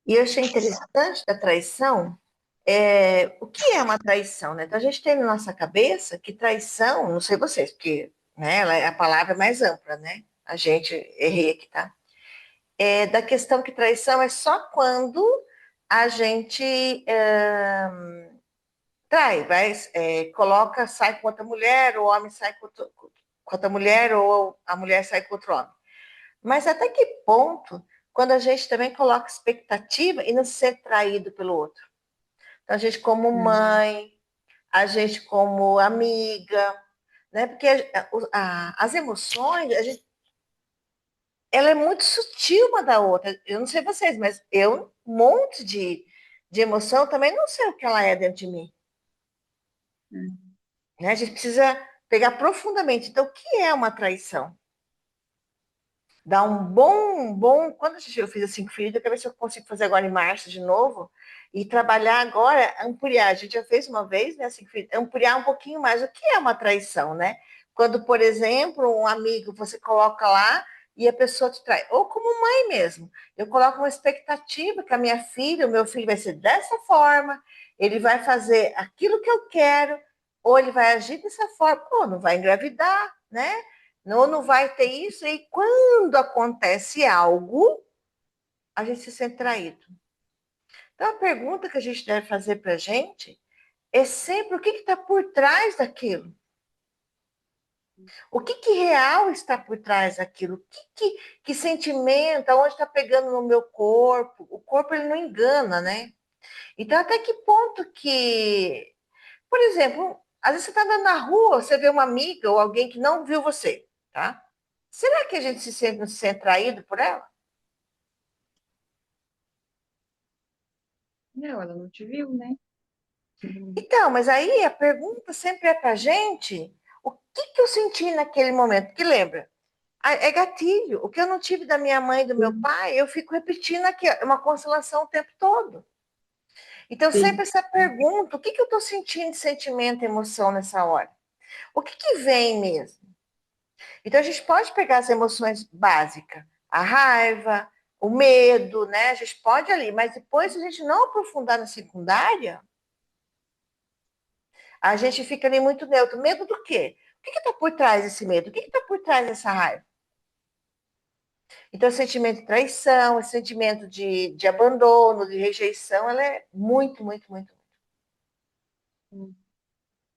E eu achei interessante da traição, o que é uma traição, né? Então a gente tem na nossa cabeça que traição, não sei vocês, porque né, ela é a palavra mais ampla, né? A gente errei aqui, tá? Da questão que traição é só quando a gente trai, coloca, sai com outra mulher, o homem sai com outra mulher, ou a mulher sai com outro homem. Mas até que ponto, quando a gente também coloca expectativa e não ser traído pelo outro? Então, a gente como Uhum. mãe, a gente como amiga, né? Porque as emoções, ela é muito sutil uma da outra. Eu não sei vocês, mas eu, um monte de emoção, também não sei o que ela é dentro de mim. Uhum. Né? A gente precisa pegar profundamente. Então, o que é uma traição? Dar quando eu fiz assim, filho, eu quero ver se eu consigo fazer agora em março de novo e trabalhar agora, ampliar. A gente já fez uma vez, né, assim, ampliar um pouquinho mais o que é uma traição, né? Quando, por exemplo, um amigo você coloca lá e a pessoa te trai, ou como mãe mesmo. Eu coloco uma expectativa que a minha filha, o meu filho vai ser dessa forma, ele vai fazer aquilo que eu quero, ou ele vai agir dessa forma, ou não vai engravidar, né? Não vai ter isso, e quando acontece algo, a gente se sente traído. Então, a pergunta que a gente deve fazer para a gente é sempre o que está por trás daquilo. O que real está por trás daquilo? Que sentimento, aonde está pegando no meu corpo? O corpo, ele não engana, né? Então, até que ponto que... Por exemplo, às vezes você está andando na rua, você vê uma amiga ou alguém que não viu você, tá? Será que a gente não se sente traído por ela? Não, ela não te viu, né? Uhum. Então, mas aí a pergunta sempre é para a gente, o que eu senti naquele momento? Porque lembra, é gatilho. O que eu não tive da minha mãe e do meu Sim, pai, eu fico repetindo aqui, é uma constelação o tempo todo. Então, sempre sim. essa pergunta, o que eu estou sentindo de sentimento, emoção nessa hora? O que vem mesmo? Então, a gente pode pegar as emoções básicas, a raiva, o medo, né? A gente pode ali, mas depois, se a gente não aprofundar na secundária, a gente fica ali muito neutro. Medo do quê? O que está por trás desse medo? O que está por trás dessa raiva? Então, o sentimento de traição, esse sentimento de abandono, de rejeição, ela é muito, muito, muito. Uhum.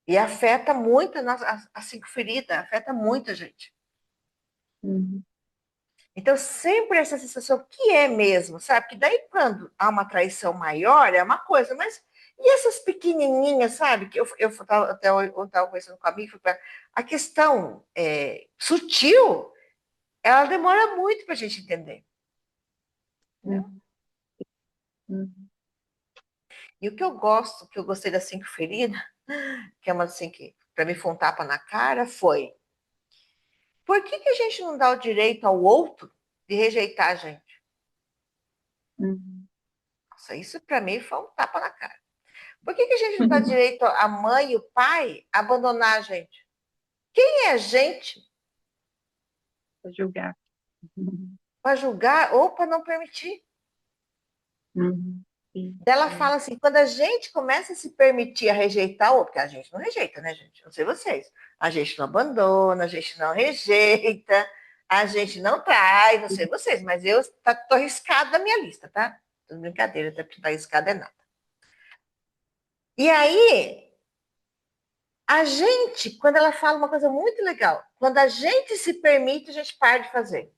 E afeta muito a cinco ferida, afeta muito a gente. Uhum. Então, sempre essa sensação, o que é mesmo, sabe? Que daí, quando há uma traição maior, é uma coisa, mas e essas pequenininhas, sabe? Que eu até eu estava conversando com a amiga, a questão sutil, ela demora muito para a gente entender. Entendeu? Uhum. Uhum. E o que eu gosto, que eu gostei das cinco feridas, que é uma assim que para mim foi um tapa na cara, foi por que a gente não dá o direito ao outro de rejeitar a gente? Uhum. Nossa, isso para mim foi um tapa na cara. Por que a gente não dá direito à mãe e o pai a abandonar a gente? Quem é a gente Pra julgar. Uhum. para julgar ou para não permitir? Uhum. Sim. Ela É. fala assim, quando a gente começa a se permitir a rejeitar o outro, porque a gente não rejeita, né, gente? Não sei vocês. A gente não abandona, a gente não rejeita, a gente não trai, não sei vocês, mas eu tô arriscada da minha lista, tá? Tudo brincadeira, até porque tá arriscada é nada. E aí, a gente, quando ela fala uma coisa muito legal, quando a gente se permite, a gente para de fazer.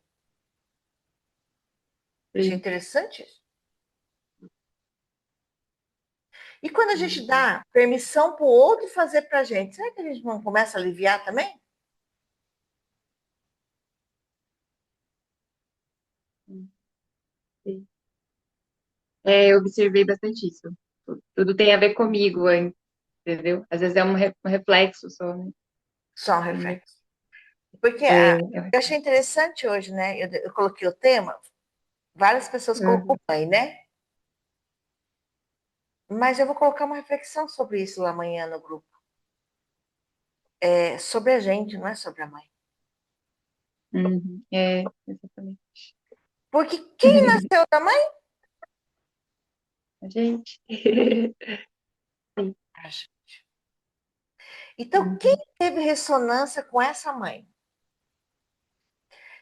Achei Sim. interessante isso. E quando a gente Uhum. dá permissão para o outro fazer para a gente, será que a gente não começa a aliviar também? Uhum. Sim. É, eu observei bastante isso. Tudo tem a ver comigo, entendeu? Às vezes é um reflexo só, né? Só um E, reflexo. Porque é. eu achei interessante hoje, né? Eu coloquei o tema, várias pessoas colocam Uhum. mãe, né? Mas eu vou colocar uma reflexão sobre isso lá amanhã no grupo. É sobre a gente, não é sobre a mãe. Uhum. É, exatamente. Porque quem nasceu da mãe? A gente. Sim. A gente. Então, quem Uhum. teve ressonância com essa mãe?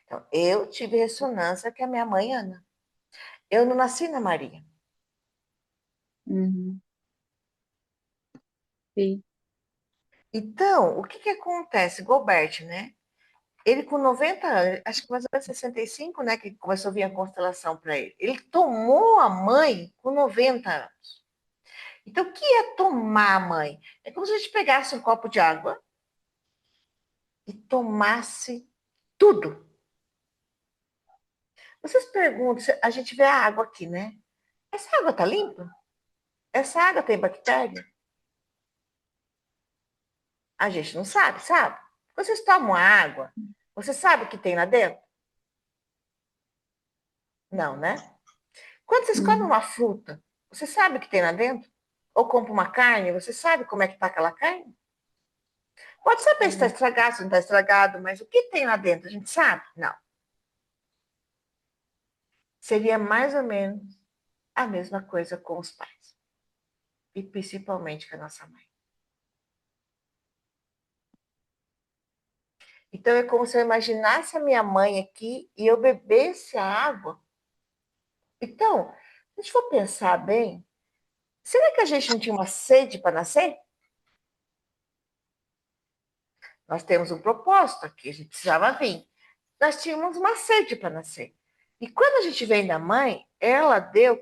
Então, eu tive ressonância com a minha mãe, Ana. Eu não nasci na Maria. Uhum. Sim. Então, o que que acontece? Gilbert, né? Ele com 90 anos, acho que mais ou menos 65, né? Que começou a vir a constelação para ele. Ele tomou a mãe com 90 anos. Então, o que é tomar a mãe? É como se a gente pegasse um copo de água e tomasse tudo. Vocês perguntam, a gente vê a água aqui, né? Essa água tá limpa? Essa água tem bactéria? A gente não sabe, sabe? Vocês tomam a água, você sabe o que tem lá dentro? Não, né? Quando vocês comem Uhum. uma fruta, você sabe o que tem lá dentro? Ou compra uma carne, você sabe como é que está aquela carne? Pode saber se está Uhum. estragado, se não está estragado, mas o que tem lá dentro, a gente sabe? Não. Seria mais ou menos a mesma coisa com os pais. E principalmente com a nossa mãe. Então é como se eu imaginasse a minha mãe aqui e eu bebesse a água. Então, se a gente for pensar bem, será que a gente não tinha uma sede para nascer? Nós temos um propósito aqui, a gente precisava vir. Nós tínhamos uma sede para nascer. E quando a gente vem da mãe, ela deu.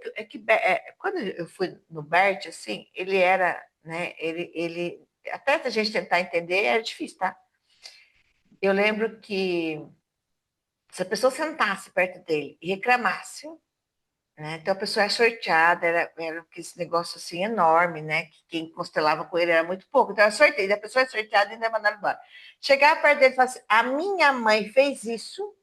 Quando eu fui no Bert, assim, ele era, né? Até a gente tentar entender era difícil, tá? Eu lembro que se a pessoa sentasse perto dele e reclamasse, né? Então a pessoa é sorteada, era esse negócio assim enorme, né? Que quem constelava com ele era muito pouco. Então era sorteio, a pessoa é sorteada e ainda é mandada embora. Chegava perto dele e falava assim: a minha mãe fez isso,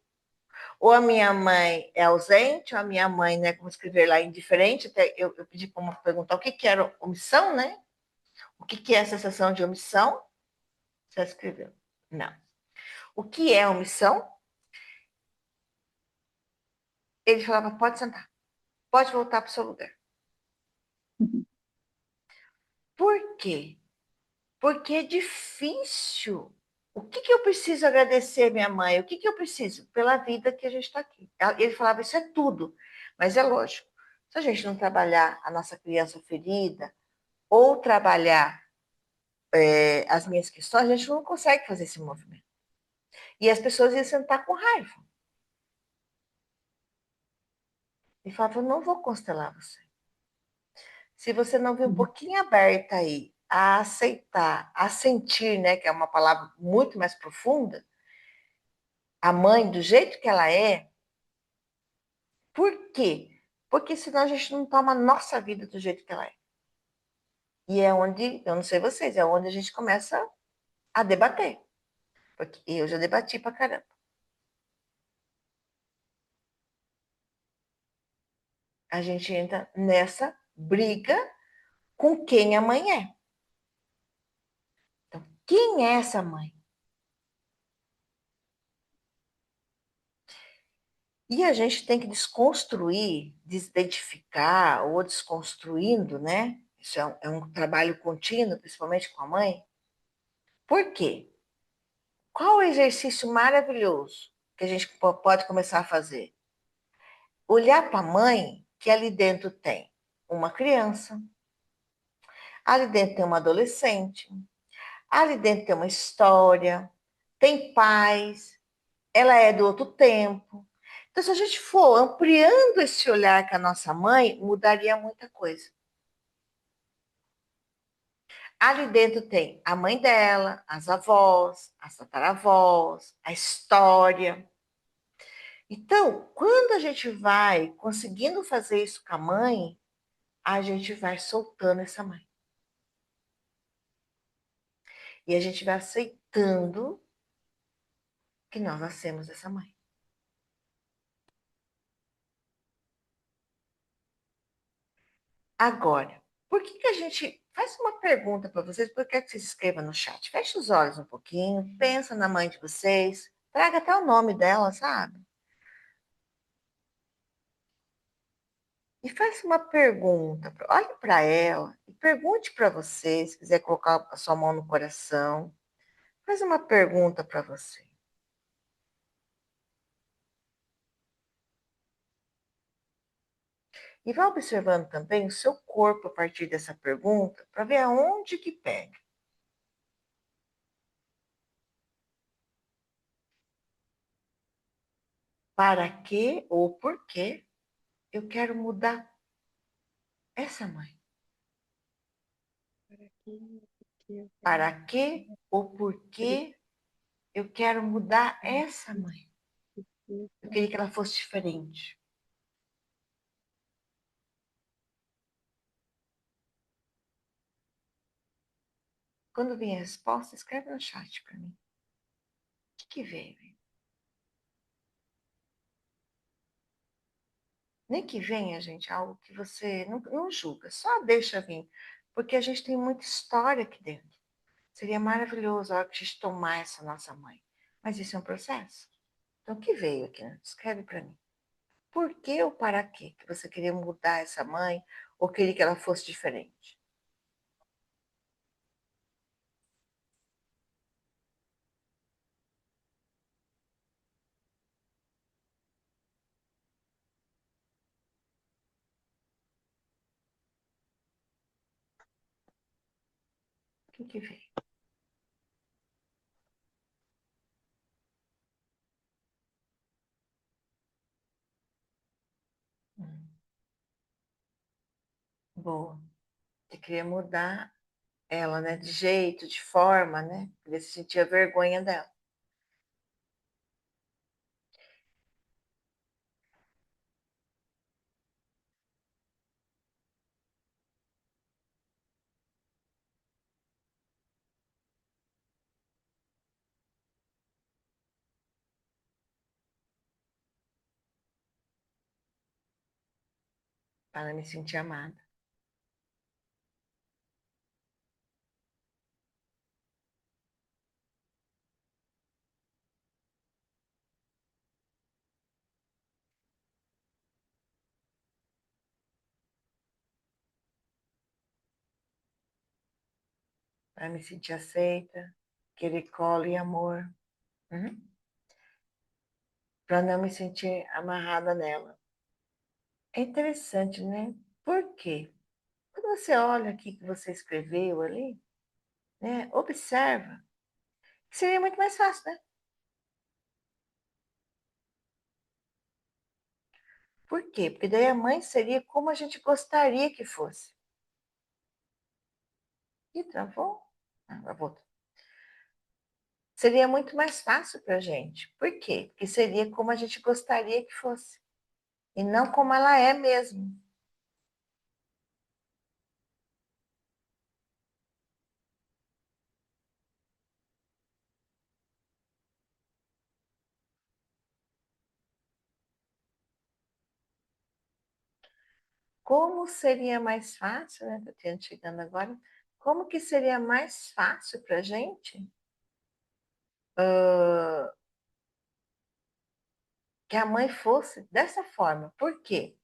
ou a minha mãe é ausente, ou a minha mãe, né? Como escrever lá, indiferente. Até eu pedi para uma perguntar o que, que era omissão, né? O que, que é a sensação de omissão? Você escreveu? Não. O que é omissão? Ele falava: pode sentar, pode voltar para o seu lugar. Por quê? Porque é difícil. O que, que eu preciso agradecer minha mãe? O que, que eu preciso? Pela vida que a gente está aqui. Ele falava, isso é tudo. Mas é lógico, se a gente não trabalhar a nossa criança ferida, ou trabalhar as minhas questões, a gente não consegue fazer esse movimento. E as pessoas iam sentar com raiva. E falavam, não vou constelar você. Se você não vir um Uhum. pouquinho aberta aí a aceitar, a sentir, né, que é uma palavra muito mais profunda, a mãe do jeito que ela é. Por quê? Porque senão a gente não toma a nossa vida do jeito que ela é. E é onde, eu não sei vocês, é onde a gente começa a debater. Porque eu já debati pra caramba. A gente entra nessa briga com quem a mãe é. Então, quem é essa mãe? E a gente tem que desconstruir, desidentificar ou desconstruindo, né? Isso é um trabalho contínuo, principalmente com a mãe. Por quê? Qual o exercício maravilhoso que a gente pode começar a fazer? Olhar para a mãe, que ali dentro tem uma criança, ali dentro tem uma adolescente, ali dentro tem uma história, tem pais, ela é do outro tempo. Então, se a gente for ampliando esse olhar com a nossa mãe, mudaria muita coisa. Ali dentro tem a mãe dela, as avós, as tataravós, a história. Então, quando a gente vai conseguindo fazer isso com a mãe, a gente vai soltando essa mãe. E a gente vai aceitando que nós nascemos dessa mãe. Agora, por que, que a gente. Faz uma pergunta para vocês, por que vocês escrevam no chat? Feche os olhos um pouquinho, pensa na mãe de vocês, traga até o nome dela, sabe? E faça uma pergunta. Olhe para ela e pergunte para você, se quiser colocar a sua mão no coração. Faz uma pergunta para você. E vá observando também o seu corpo a partir dessa pergunta, para ver aonde que pega. Para que ou por que eu quero mudar essa mãe? Para que eu Para quero que ou por que eu quero mudar essa mãe? Eu queria que ela fosse diferente. Quando vier a resposta, escreve no chat para mim. O que veio? Nem que venha, gente, algo que você não julga, só deixa vir. Porque a gente tem muita história aqui dentro. Seria maravilhoso a hora que a gente tomar essa nossa mãe. Mas isso é um processo. Então, o que veio aqui? Né? Escreve para mim. Por que ou para quê que você queria mudar essa mãe ou queria que ela fosse diferente? O que veio? Hum, boa. Você queria mudar ela, né? De jeito, de forma, né? Você sentia vergonha dela. Para me sentir amada. Para me sentir aceita. Querer colo e amor. Uhum. Para não me sentir amarrada nela. É interessante, né? Por quê? Quando você olha aqui que você escreveu ali, né? Observa. Seria muito mais fácil, né? Por quê? Porque daí a mãe seria como a gente gostaria que fosse. E travou? Ah, travou. Seria muito mais fácil para a gente. Por quê? Porque seria como a gente gostaria que fosse. E não como ela é mesmo. Como seria mais fácil, né? Estou tendo chegando agora. Como que seria mais fácil para a gente que a mãe fosse dessa forma? Por quê?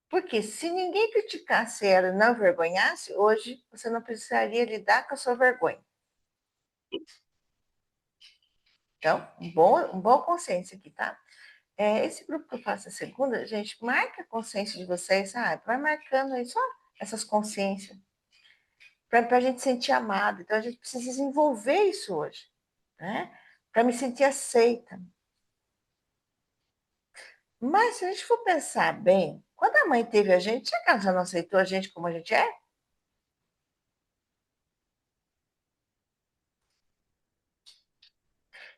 Porque se ninguém criticasse ela e não envergonhasse, hoje você não precisaria lidar com a sua vergonha. Então, boa consciência aqui, tá? Esse grupo que eu faço a segunda, gente, marca a consciência de vocês, sabe? Vai marcando aí só essas consciências, para a gente sentir amado. Então, a gente precisa desenvolver isso hoje, né? Para me sentir aceita. Mas se a gente for pensar bem, quando a mãe teve a gente, será que ela já não aceitou a gente como a gente é?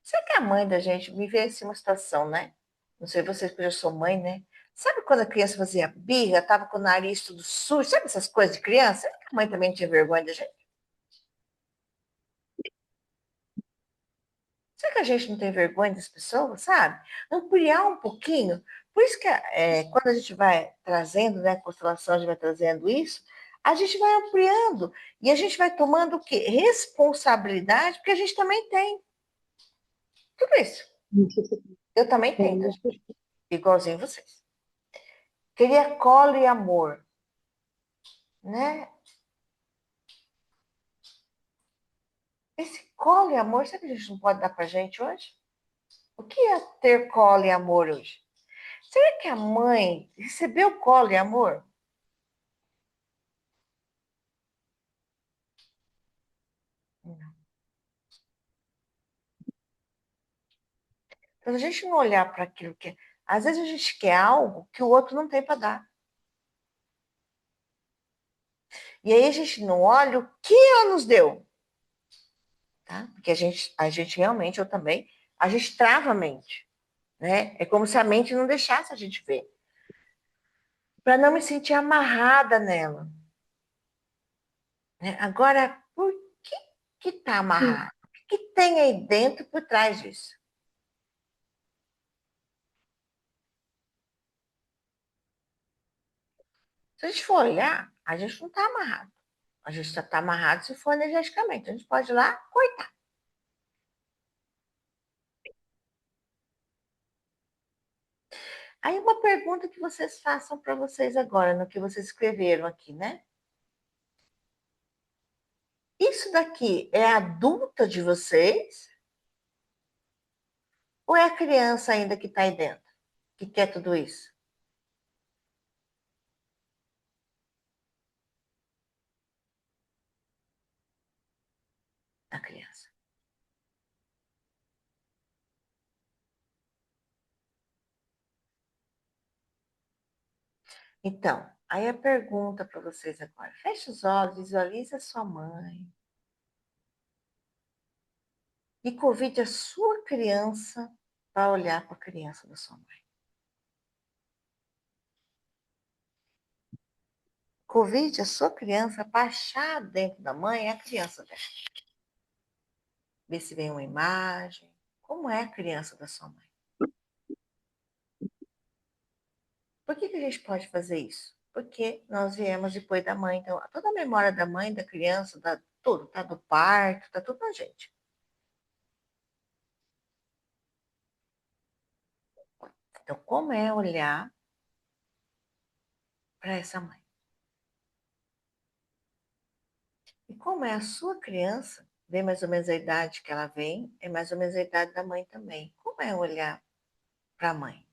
Será que a mãe da gente me vê assim uma situação, né? Não sei vocês, porque eu já sou mãe, né? Sabe quando a criança fazia birra, tava com o nariz tudo sujo, sabe essas coisas de criança? Será que a mãe também tinha vergonha da gente? Será que a gente não tem vergonha das pessoas, sabe? Ampliar um pouquinho. Por isso que quando a gente vai trazendo, né, a constelação, a gente vai trazendo isso, a gente vai ampliando e a gente vai tomando o quê? Responsabilidade, porque a gente também tem tudo isso. Eu também tenho, tá, gente? Igualzinho vocês. Queria colo e amor, né? Esse colo e amor, sabe que a gente não pode dar pra gente hoje? O que é ter colo e amor hoje? Será que a mãe recebeu colo e amor? Não. Então, a gente não olhar para aquilo que é. Às vezes a gente quer algo que o outro não tem para dar. E aí a gente não olha o que ela nos deu. Tá? Porque a gente realmente, eu também, a gente trava a mente. Né? É como se a mente não deixasse a gente ver. Para não me sentir amarrada nela. Né? Agora, por que está Sim, amarrado? O que tem aí dentro por trás disso? Se a gente for olhar, a gente não está amarrado. A gente só está amarrado se for energeticamente. A gente pode ir lá cortar. Aí uma pergunta que vocês façam para vocês agora, no que vocês escreveram aqui, né? Isso daqui é a adulta de vocês ou é a criança ainda que está aí dentro, que quer tudo isso? A criança. Então, aí a pergunta para vocês agora. Feche os olhos, visualize a sua mãe e convide a sua criança para olhar para a criança da sua mãe. Convide a sua criança para achar dentro da mãe a criança dela. Ver se vem uma imagem. Como é a criança da sua mãe? Por que a gente pode fazer isso? Porque nós viemos depois da mãe. Então, toda a memória da mãe, da criança, tudo, tá do parto, tá tudo na gente. Então, como é olhar para essa mãe? E como é a sua criança, vem mais ou menos a idade que ela vem, é mais ou menos a idade da mãe também. Como é olhar para a mãe?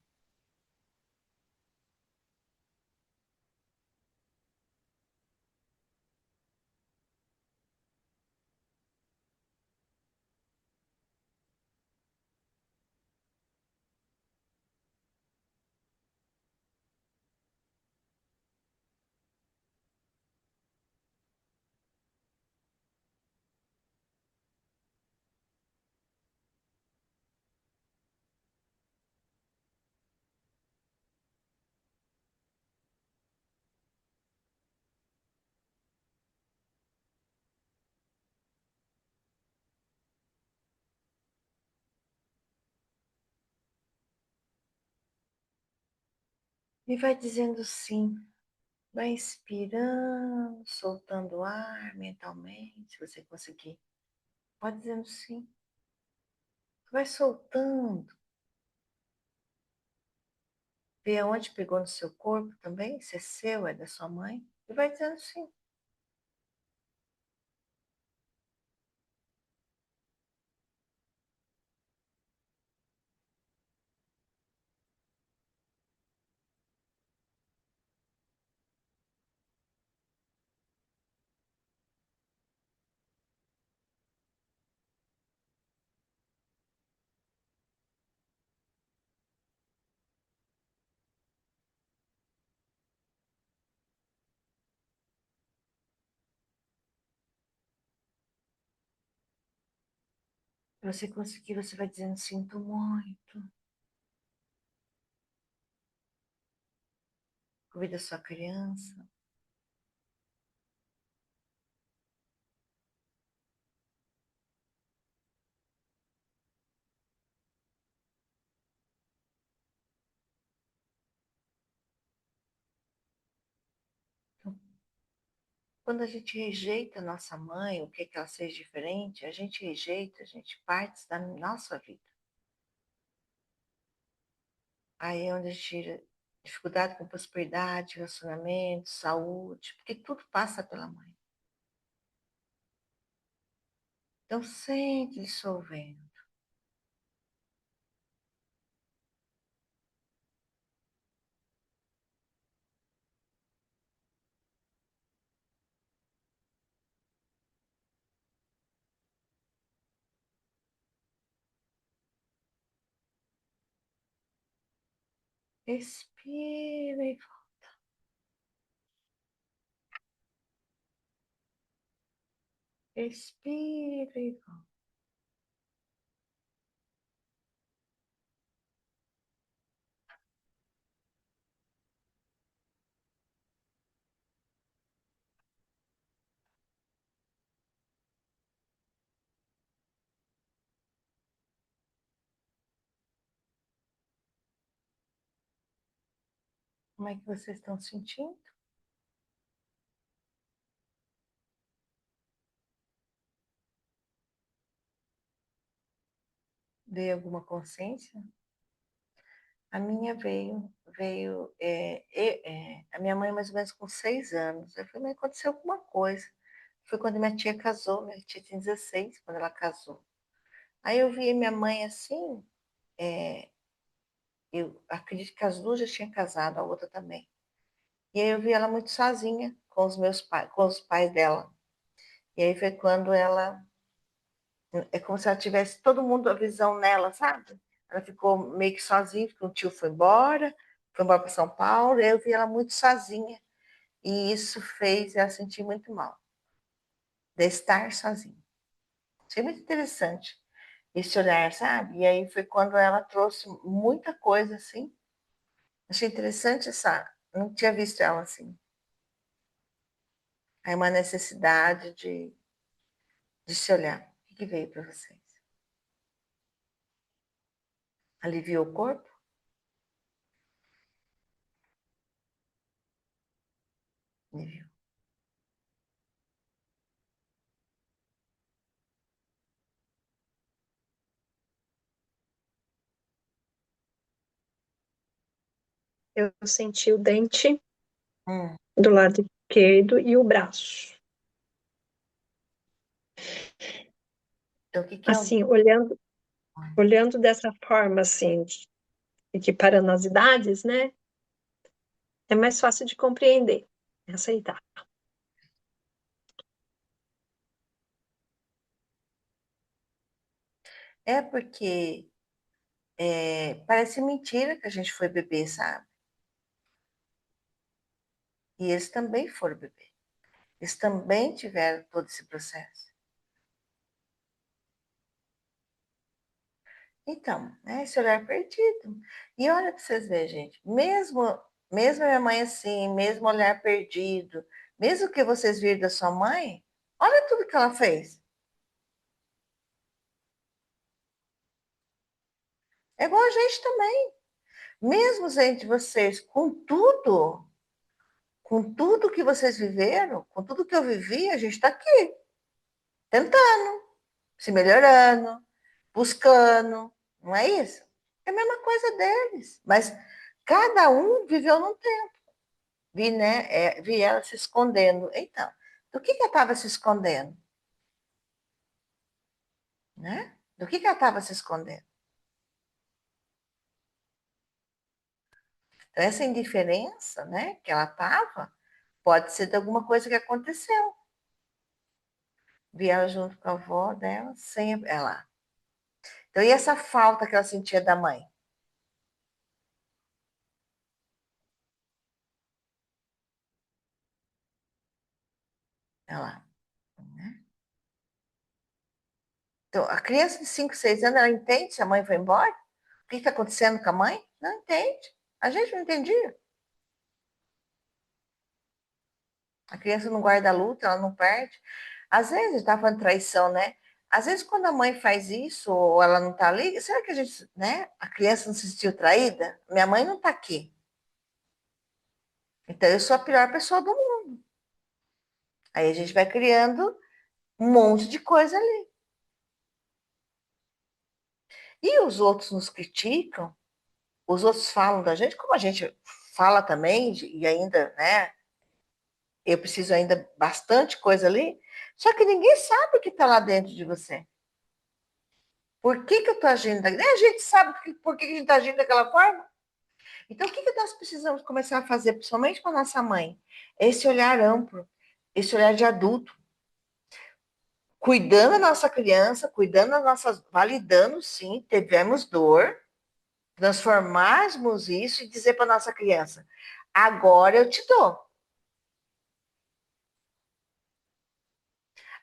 E vai dizendo sim. Vai inspirando, soltando o ar mentalmente, se você conseguir. Pode dizendo sim. Vai soltando. Vê aonde pegou no seu corpo também, se é seu, é da sua mãe. E vai dizendo sim. Se você conseguir, você vai dizendo sinto muito. Cuida da sua criança. Então, quando a gente rejeita a nossa mãe, o que ela seja diferente, a gente rejeita, a gente parte da nossa vida. Aí é onde a gente tira. Dificuldade com prosperidade, relacionamento, saúde, porque tudo passa pela mãe. Então, sempre dissolvendo. Respira e respira e volta. Como é que vocês estão sentindo? Veio alguma consciência? A minha a minha mãe mais ou menos com 6 anos. Eu falei, mas aconteceu alguma coisa. Foi quando minha tia casou, minha tia tinha 16 quando ela casou. Aí eu vi minha mãe assim, é, eu acredito que as duas já tinham casado, a outra também. E aí eu vi ela muito sozinha com os meus pais, com os pais dela. E aí foi quando ela, é como se ela tivesse todo mundo a visão nela, sabe? Ela ficou meio que sozinha, porque o tio foi embora para São Paulo, e aí eu vi ela muito sozinha. E isso fez ela sentir muito mal, de estar sozinha. Achei muito interessante esse olhar, sabe? E aí foi quando ela trouxe muita coisa assim. Achei interessante essa. Não tinha visto ela assim. Aí uma necessidade de se olhar. O que veio para vocês? Aliviou o corpo? Aliviou. Eu senti o dente Hum, do lado esquerdo e o braço. então, o que, que é o. Assim, olhando dessa forma, assim, equiparando as idades, né? É mais fácil de compreender, aceitar. É porque parece mentira que a gente foi bebê, sabe? E eles também foram bebê. Eles também tiveram todo esse processo. Então, né, esse olhar perdido. E olha para vocês verem, gente, mesmo a minha mãe assim, mesmo olhar perdido, mesmo que vocês viram da sua mãe, olha tudo que ela fez. É igual a gente também. Mesmo, gente, vocês, com tudo que vocês viveram, com tudo que eu vivi, a gente está aqui, tentando, se melhorando, buscando, não é isso? É a mesma coisa deles, mas cada um viveu num tempo. Vi, né, vi ela se escondendo. Então, do que ela estava se escondendo? Né? Do que ela estava se escondendo? Então, essa indiferença, né, que ela estava, pode ser de alguma coisa que aconteceu. Vi ela junto com a avó dela, sem ela. Então, e essa falta que ela sentia da mãe? Ela, né? Então, a criança de 5, 6 anos, ela entende se a mãe foi embora? O que está acontecendo com a mãe? Não entende. A gente não entendia. A criança não guarda a luta, ela não perde. Às vezes, está falando traição, né? Às vezes, quando a mãe faz isso, ou ela não está ali, será que a gente, né? A criança não se sentiu traída? Minha mãe não está aqui. Então, eu sou a pior pessoa do mundo. Aí a gente vai criando um monte de coisa ali. E os outros nos criticam, os outros falam da gente, como a gente fala também, e ainda, né? Eu preciso ainda bastante coisa ali. Só que ninguém sabe o que está lá dentro de você. Por que, que eu estou agindo daquela? Nem a gente sabe por que, que a gente está agindo daquela forma. Então, o que, que nós precisamos começar a fazer, principalmente com a nossa mãe? Esse olhar amplo, esse olhar de adulto, cuidando da nossa criança, cuidando das nossas, validando, sim, tivemos dor, transformarmos isso e dizer para nossa criança: agora eu te dou.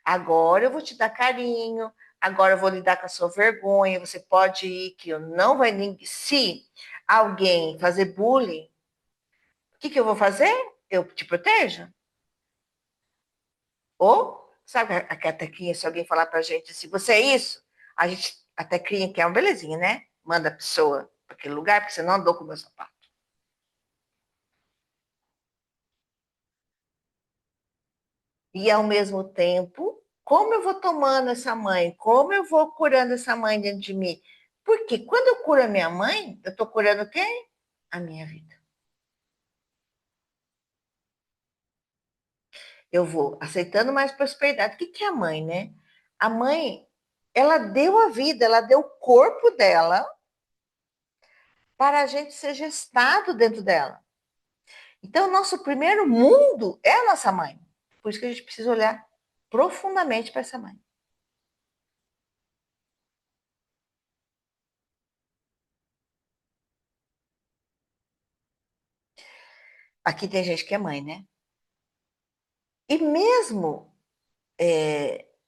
Agora eu vou te dar carinho, agora eu vou lidar com a sua vergonha, você pode ir, que eu não vai ninguém. Se alguém fazer bullying, o que, que eu vou fazer? Eu te protejo? Ou, sabe a tequinha, se alguém falar pra gente assim, você é isso, a gente, a tequinha que é uma belezinha, né? Manda a pessoa para aquele lugar, porque você não andou com o meu sapato. E ao mesmo tempo, como eu vou tomando essa mãe? Como eu vou curando essa mãe dentro de mim? Porque quando eu curo a minha mãe, eu estou curando quem? A minha vida. Eu vou aceitando mais prosperidade. O que que é a mãe, né? A mãe, ela deu a vida, ela deu o corpo dela para a gente ser gestado dentro dela. Então, o nosso primeiro mundo é a nossa mãe. Por isso que a gente precisa olhar profundamente para essa mãe. Aqui tem gente que é mãe, né? E mesmo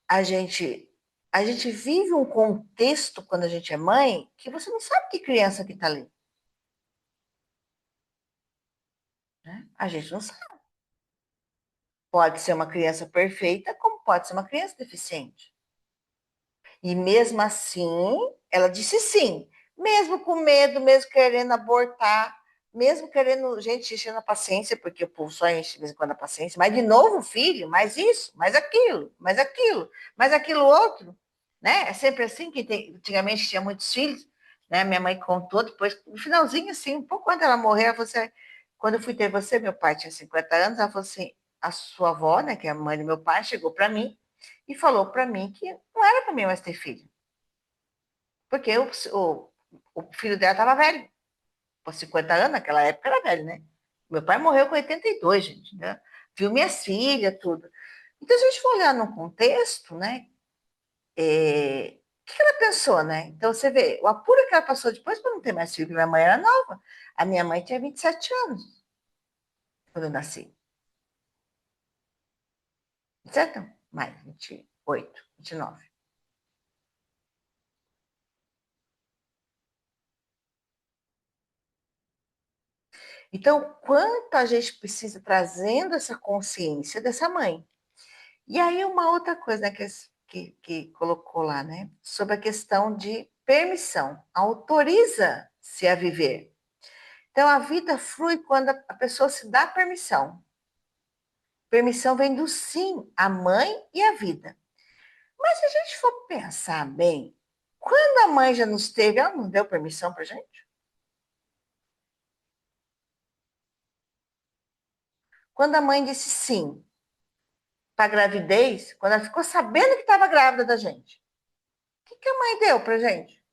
a gente vive um contexto quando a gente é mãe que você não sabe que criança que está ali. Né? A gente não sabe. Pode ser uma criança perfeita, como pode ser uma criança deficiente. E mesmo assim, ela disse sim, mesmo com medo, mesmo querendo abortar, mesmo querendo, gente, enchendo a paciência, porque o povo só enche de vez em quando a paciência, mas de novo, filho, mais isso, mais aquilo, mais aquilo, mais aquilo outro, né? É sempre assim que antigamente tinha muitos filhos, né? Minha mãe contou depois, no finalzinho, assim, um pouco antes dela morrer, você, quando eu fui ter você, meu pai tinha 50 anos, ela falou assim, a sua avó, né, que é a mãe do meu pai, chegou para mim e falou para mim que não era para mim mais ter filho. Porque o filho dela estava velho. Com 50 anos, naquela época era velho, né? Meu pai morreu com 82, gente. Né? Viu minhas filhas, tudo. Então, se a gente for olhar no contexto, né? O que ela pensou, né? Então, você vê, o apuro que ela passou depois para não ter mais filho, que minha mãe era nova. A minha mãe tinha 27 anos quando eu nasci. Certo? Mais 28, 29. Então, quanto a gente precisa trazendo essa consciência dessa mãe. E aí, uma outra coisa, né, que colocou lá, né? Sobre a questão de permissão. Autoriza-se a viver. Então, a vida flui quando a pessoa se dá permissão. Permissão vem do sim, a mãe e a vida. Mas se a gente for pensar bem, quando a mãe já nos teve, ela não deu permissão para gente? Quando a mãe disse sim para a gravidez, quando ela ficou sabendo que estava grávida da gente, o que, que a mãe deu para gente?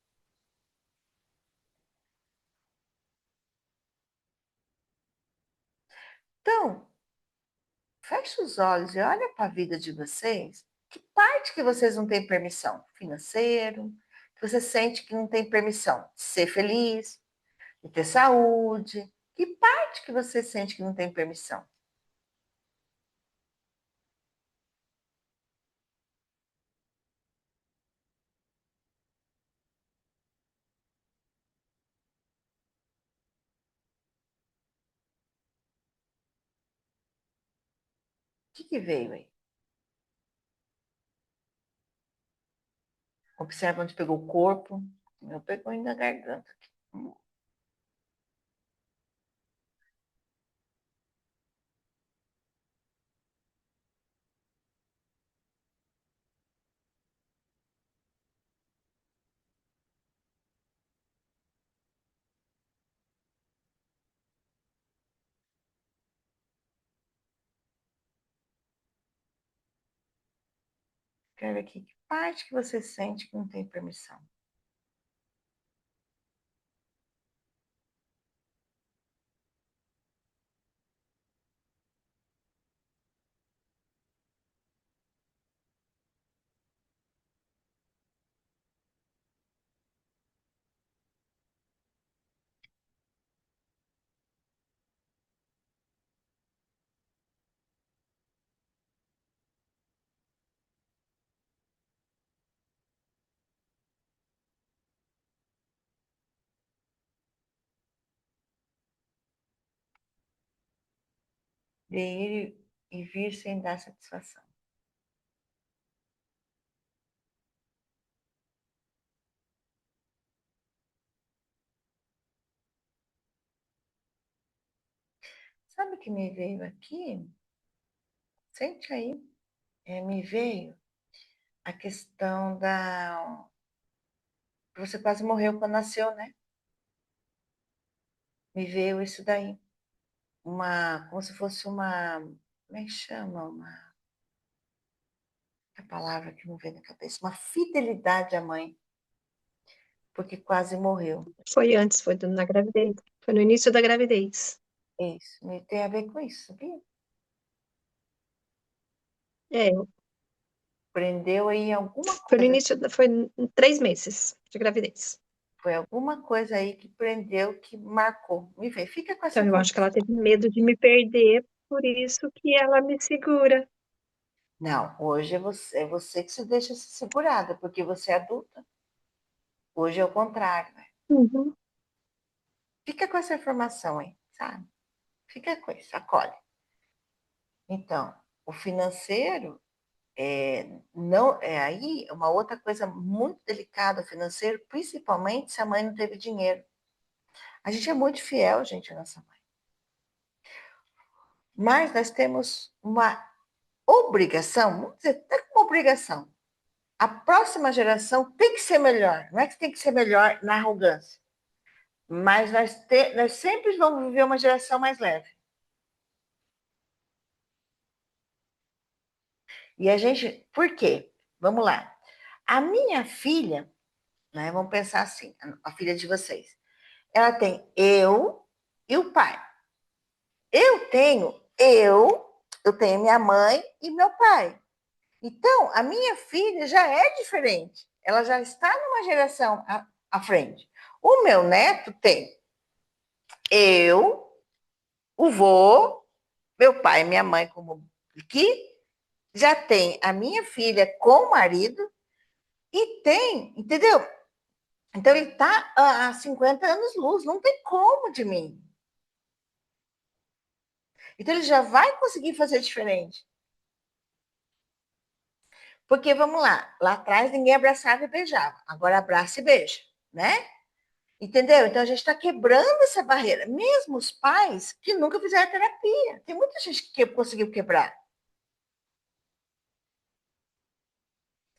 Então, fecha os olhos e olha para a vida de vocês. Que parte que vocês não têm permissão? Financeiro, que você sente que não tem permissão de ser feliz, de ter saúde. Que parte que você sente que não tem permissão? O que, que veio aí? Observa onde pegou o corpo. Eu pegou ainda a garganta. Quero ver aqui. Que parte que você sente que não tem permissão? De ir e vir sem dar satisfação. Sabe o que me veio aqui? Sente aí. Me veio a questão da... Você quase morreu quando nasceu, né? Me veio isso daí. Como se fosse uma... Como é que chama? A palavra que não vem na cabeça. Uma fidelidade à mãe. Porque quase morreu. Foi antes, foi na gravidez. Foi no início da gravidez. Isso. Tem a ver com isso, sabia? É, Prendeu aí alguma foi no coisa. início, foi em 3 meses de gravidez. Foi alguma coisa aí que prendeu, que marcou. Me vê, fica com essa Então, eu acho que ela informação. teve medo de me perder, por isso que ela me segura. Não, hoje é você que se deixa se segurada, porque você é adulta. Hoje é o contrário, né? Uhum. Fica com essa informação aí, sabe? Fica com isso, acolhe. Então, o financeiro não é aí uma outra coisa muito delicada, o financeiro, principalmente se a mãe não teve dinheiro. A gente é muito fiel, gente, à nossa mãe. Mas nós temos uma obrigação, vamos dizer, até como obrigação. A próxima geração tem que ser melhor. Não é que tem que ser melhor na arrogância, mas nós sempre vamos viver uma geração mais leve. E a gente, por quê? Vamos lá. A minha filha, né, vamos pensar assim, a filha de vocês, ela tem eu e o pai. Eu tenho minha mãe e meu pai. Então, a minha filha já é diferente. Ela já está numa geração à frente. O meu neto tem eu, o vô, meu pai e minha mãe como aqui, já tem a minha filha com o marido e tem, entendeu? Então ele está a 50 anos luz, não tem como de mim. Então ele já vai conseguir fazer diferente. Porque vamos lá atrás ninguém abraçava e beijava, agora abraça e beija, né? Entendeu? Então a gente está quebrando essa barreira. Mesmo os pais que nunca fizeram terapia. Tem muita gente que conseguiu quebrar.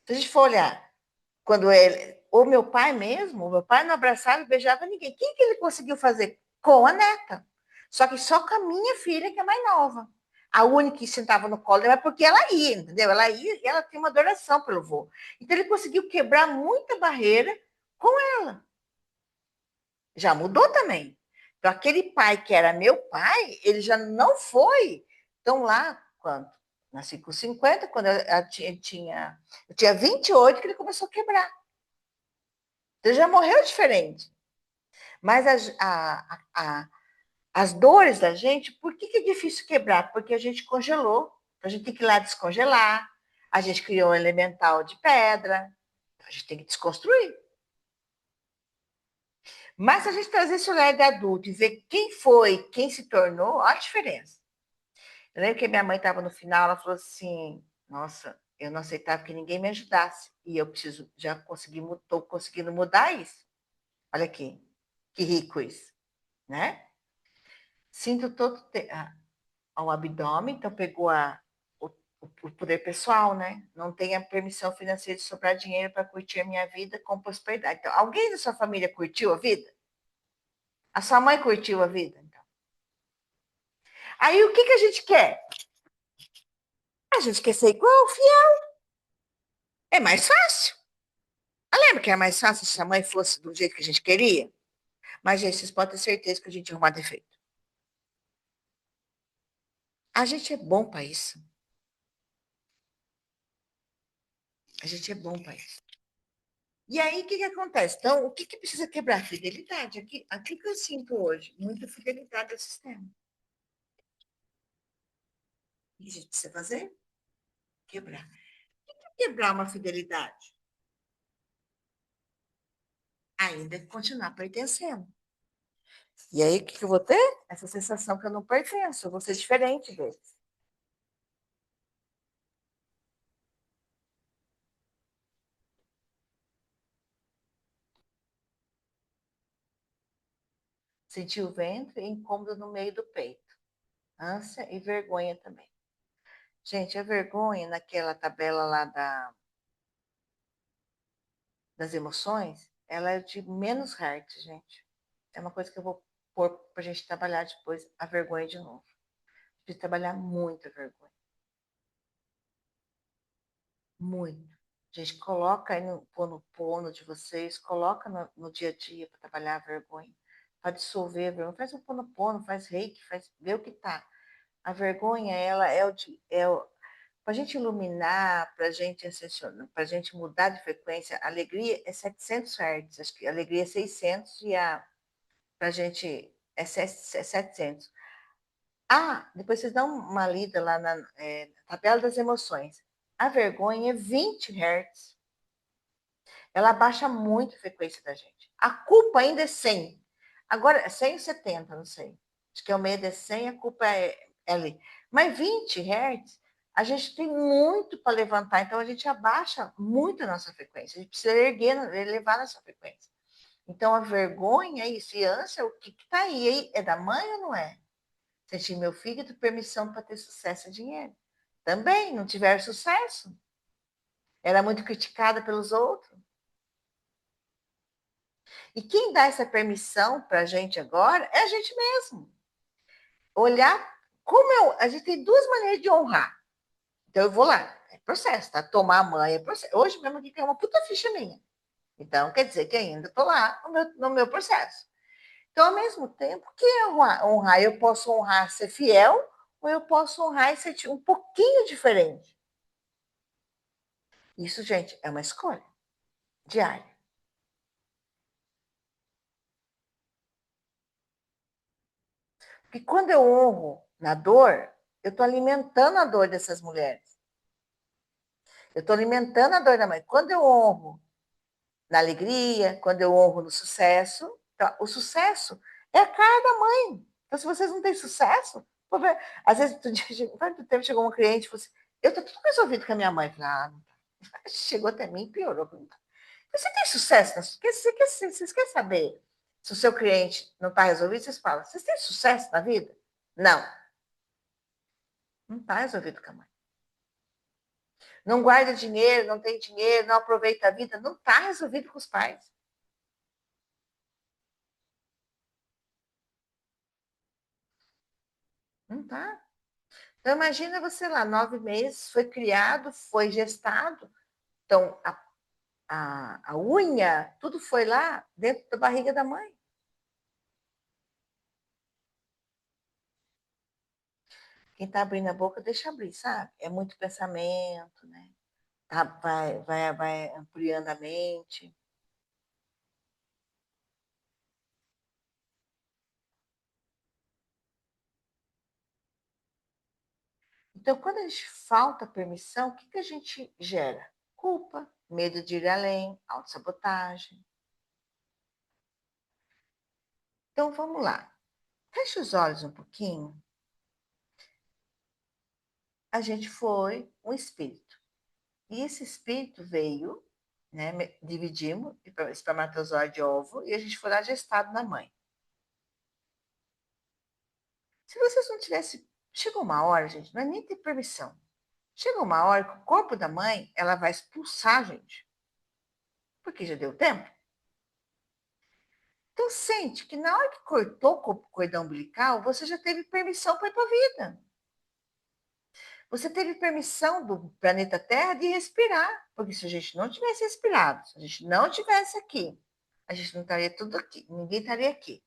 Se a gente for olhar, quando o meu pai mesmo, o meu pai não abraçava e beijava ninguém. Quem que ele conseguiu fazer? Com a neta. Só que só com a minha filha, que é mais nova. A única que sentava no colo é porque ela ia, entendeu? Ela ia e ela tinha uma adoração pelo vô. Então ele conseguiu quebrar muita barreira com ela. Já mudou também. Então, aquele pai que era meu pai, ele já não foi. Então, lá, quando nasci com 50, quando eu tinha 28, que ele começou a quebrar. Então, ele já morreu diferente. Mas as dores da gente, por que é difícil quebrar? Porque a gente congelou. A gente tem que ir lá descongelar. A gente criou um elemental de pedra. A gente tem que desconstruir. Mas se a gente trazer esse olhar de adulto e ver quem foi, quem se tornou, olha a diferença. Eu lembro que minha mãe estava no final, ela falou assim, nossa, eu não aceitava que ninguém me ajudasse. E eu estou conseguindo mudar isso. Olha aqui, que rico isso, né? Sinto todo ao abdômen, então pegou o poder pessoal, né? Não tenho a permissão financeira de sobrar dinheiro para curtir a minha vida com prosperidade. Então, alguém da sua família curtiu a vida? A sua mãe curtiu a vida? Então. Aí o que a gente quer? A gente quer ser igual, fiel. É mais fácil. Lembra que era mais fácil se a mãe fosse do jeito que a gente queria? Mas, gente, vocês podem ter certeza que a gente ia arrumar defeito. A gente é bom para isso. A gente é bom para isso. E aí, o que acontece? Então, o que precisa quebrar? Fidelidade. Aqui que eu sinto hoje, muita fidelidade ao sistema. O que a gente precisa fazer? Quebrar. O que é quebrar uma fidelidade? Ainda continuar pertencendo. E aí, o que eu vou ter? Essa sensação que eu não pertenço, eu vou ser diferente deles. Sentir o ventre e incômodo no meio do peito. Ânsia e vergonha também. Gente, a vergonha naquela tabela lá das emoções, ela é de menos hertz, gente. É uma coisa que eu vou pôr para a gente trabalhar depois, a vergonha de novo. De trabalhar muito a vergonha. Muito. Gente, coloca aí no pono de vocês, coloca no dia a dia para trabalhar a vergonha, para dissolver a vergonha. Faz um pono, faz reiki, vê o que tá. A vergonha, ela para a gente iluminar, para a gente ascensionar, para a gente mudar de frequência, a alegria é 700 Hz, acho que a alegria é 600 e para a gente é 700. Depois vocês dão uma lida lá na tabela das emoções. A vergonha é 20 Hz. Ela abaixa muito a frequência da gente. A culpa ainda é 100. Agora, é 170, não sei. Acho que o medo é 100, a culpa é ali. Mas 20 Hz, a gente tem muito para levantar, então a gente abaixa muito a nossa frequência. A gente precisa elevar a nossa frequência. Então, a vergonha é isso. E ânsia, o que está aí? É da mãe ou não é? Sentir meu filho permissão para ter sucesso e dinheiro. Também, não tiver sucesso. Era muito criticada pelos outros. E quem dá essa permissão para a gente agora é a gente mesmo. Olhar a gente tem duas maneiras de honrar. Então eu vou lá, é processo, tá? Tomar a mãe é processo. Hoje mesmo aqui tem uma puta ficha minha. Então quer dizer que ainda estou lá no meu processo. Então, ao mesmo tempo, o que é honrar? Eu posso honrar ser fiel ou eu posso honrar e ser um pouquinho diferente. Isso, gente, é uma escolha diária. Porque quando eu honro na dor, eu estou alimentando a dor dessas mulheres. Eu estou alimentando a dor da mãe. Quando eu honro na alegria, quando eu honro no sucesso, então, o sucesso é a cara da mãe. Então, se vocês não têm sucesso, às vezes, tanto tempo chegou um cliente e falou assim, eu estou tudo resolvido com a minha mãe. Eu falei, não tá. Chegou até mim e piorou. Você tem sucesso? Vocês querem saber se o seu cliente não está resolvido? Vocês falam, vocês têm sucesso na vida? Não. Não está resolvido com a mãe. Não guarda dinheiro, não tem dinheiro, não aproveita a vida, não está resolvido com os pais. Não está. Então, imagina você lá, 9 meses, foi criado, foi gestado. Então, a unha, tudo foi lá dentro da barriga da mãe. Quem está abrindo a boca, deixa abrir, sabe? É muito pensamento, né? Vai ampliando a mente. Então, quando a gente falta permissão, o que a gente gera? Culpa, medo de ir além, autossabotagem. Então, vamos lá. Feche os olhos um pouquinho. A gente foi um espírito. E esse espírito veio, né? Dividimos espermatozoide e ovo, e a gente foi lá gestado na mãe. Se vocês não tivessem. Chegou uma hora, gente, não é nem ter permissão. Chega uma hora que o corpo da mãe ela vai expulsar a gente. Porque já deu tempo. Então, sente que na hora que cortou o cordão umbilical, você já teve permissão para ir para a vida. Você teve permissão do planeta Terra de respirar, porque se a gente não tivesse respirado, se a gente não tivesse aqui, a gente não estaria tudo aqui, ninguém estaria aqui.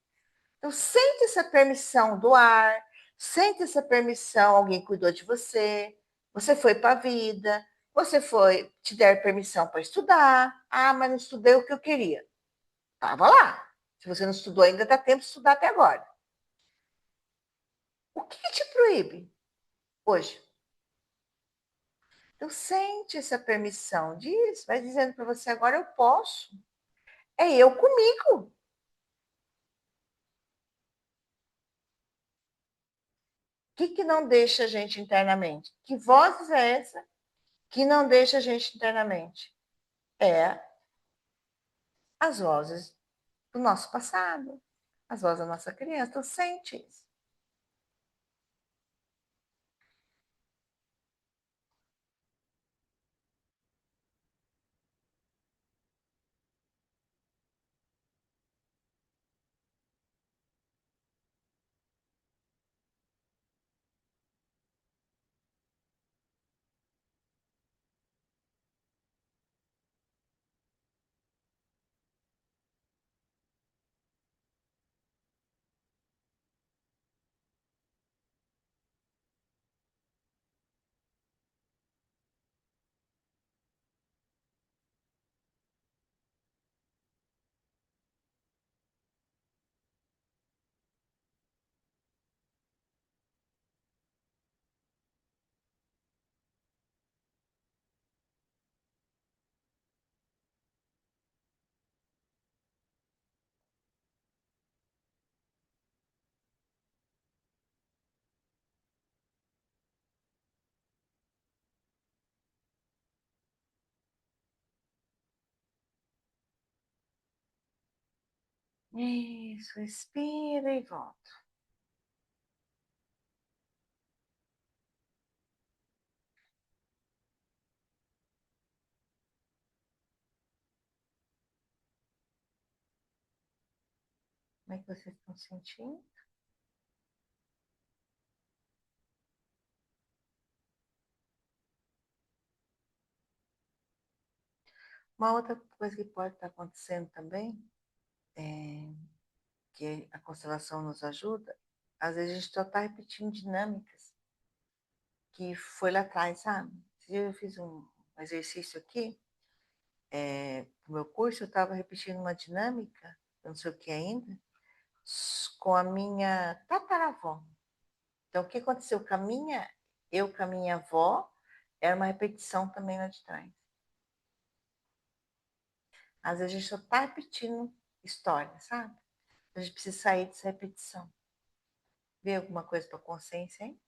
Então, sente essa permissão do ar, sente essa permissão, alguém cuidou de você, você foi para a vida, você foi, te der permissão para estudar. Ah, mas não estudei o que eu queria. Estava lá. Se você não estudou ainda, dá tempo de estudar até agora. O que te proíbe hoje? Então, sente essa permissão, diz, vai dizendo para você, agora eu posso. É eu comigo. O que não deixa a gente internamente? Que voz é essa que não deixa a gente internamente? É as vozes do nosso passado, as vozes da nossa criança. Então, sente isso. Isso, respira e volta. Como é que vocês estão sentindo? Uma outra coisa que pode estar acontecendo também, que a constelação nos ajuda, às vezes a gente só está repetindo dinâmicas que foi lá atrás, sabe? Eu fiz um exercício aqui, no meu curso, eu estava repetindo uma dinâmica, eu não sei o que ainda, com a minha tataravó. Então, o que aconteceu com a minha, eu com a minha avó, era uma repetição também lá de trás. Às vezes a gente só está repetindo história, sabe? A gente precisa sair dessa repetição. Vê alguma coisa para a consciência, hein?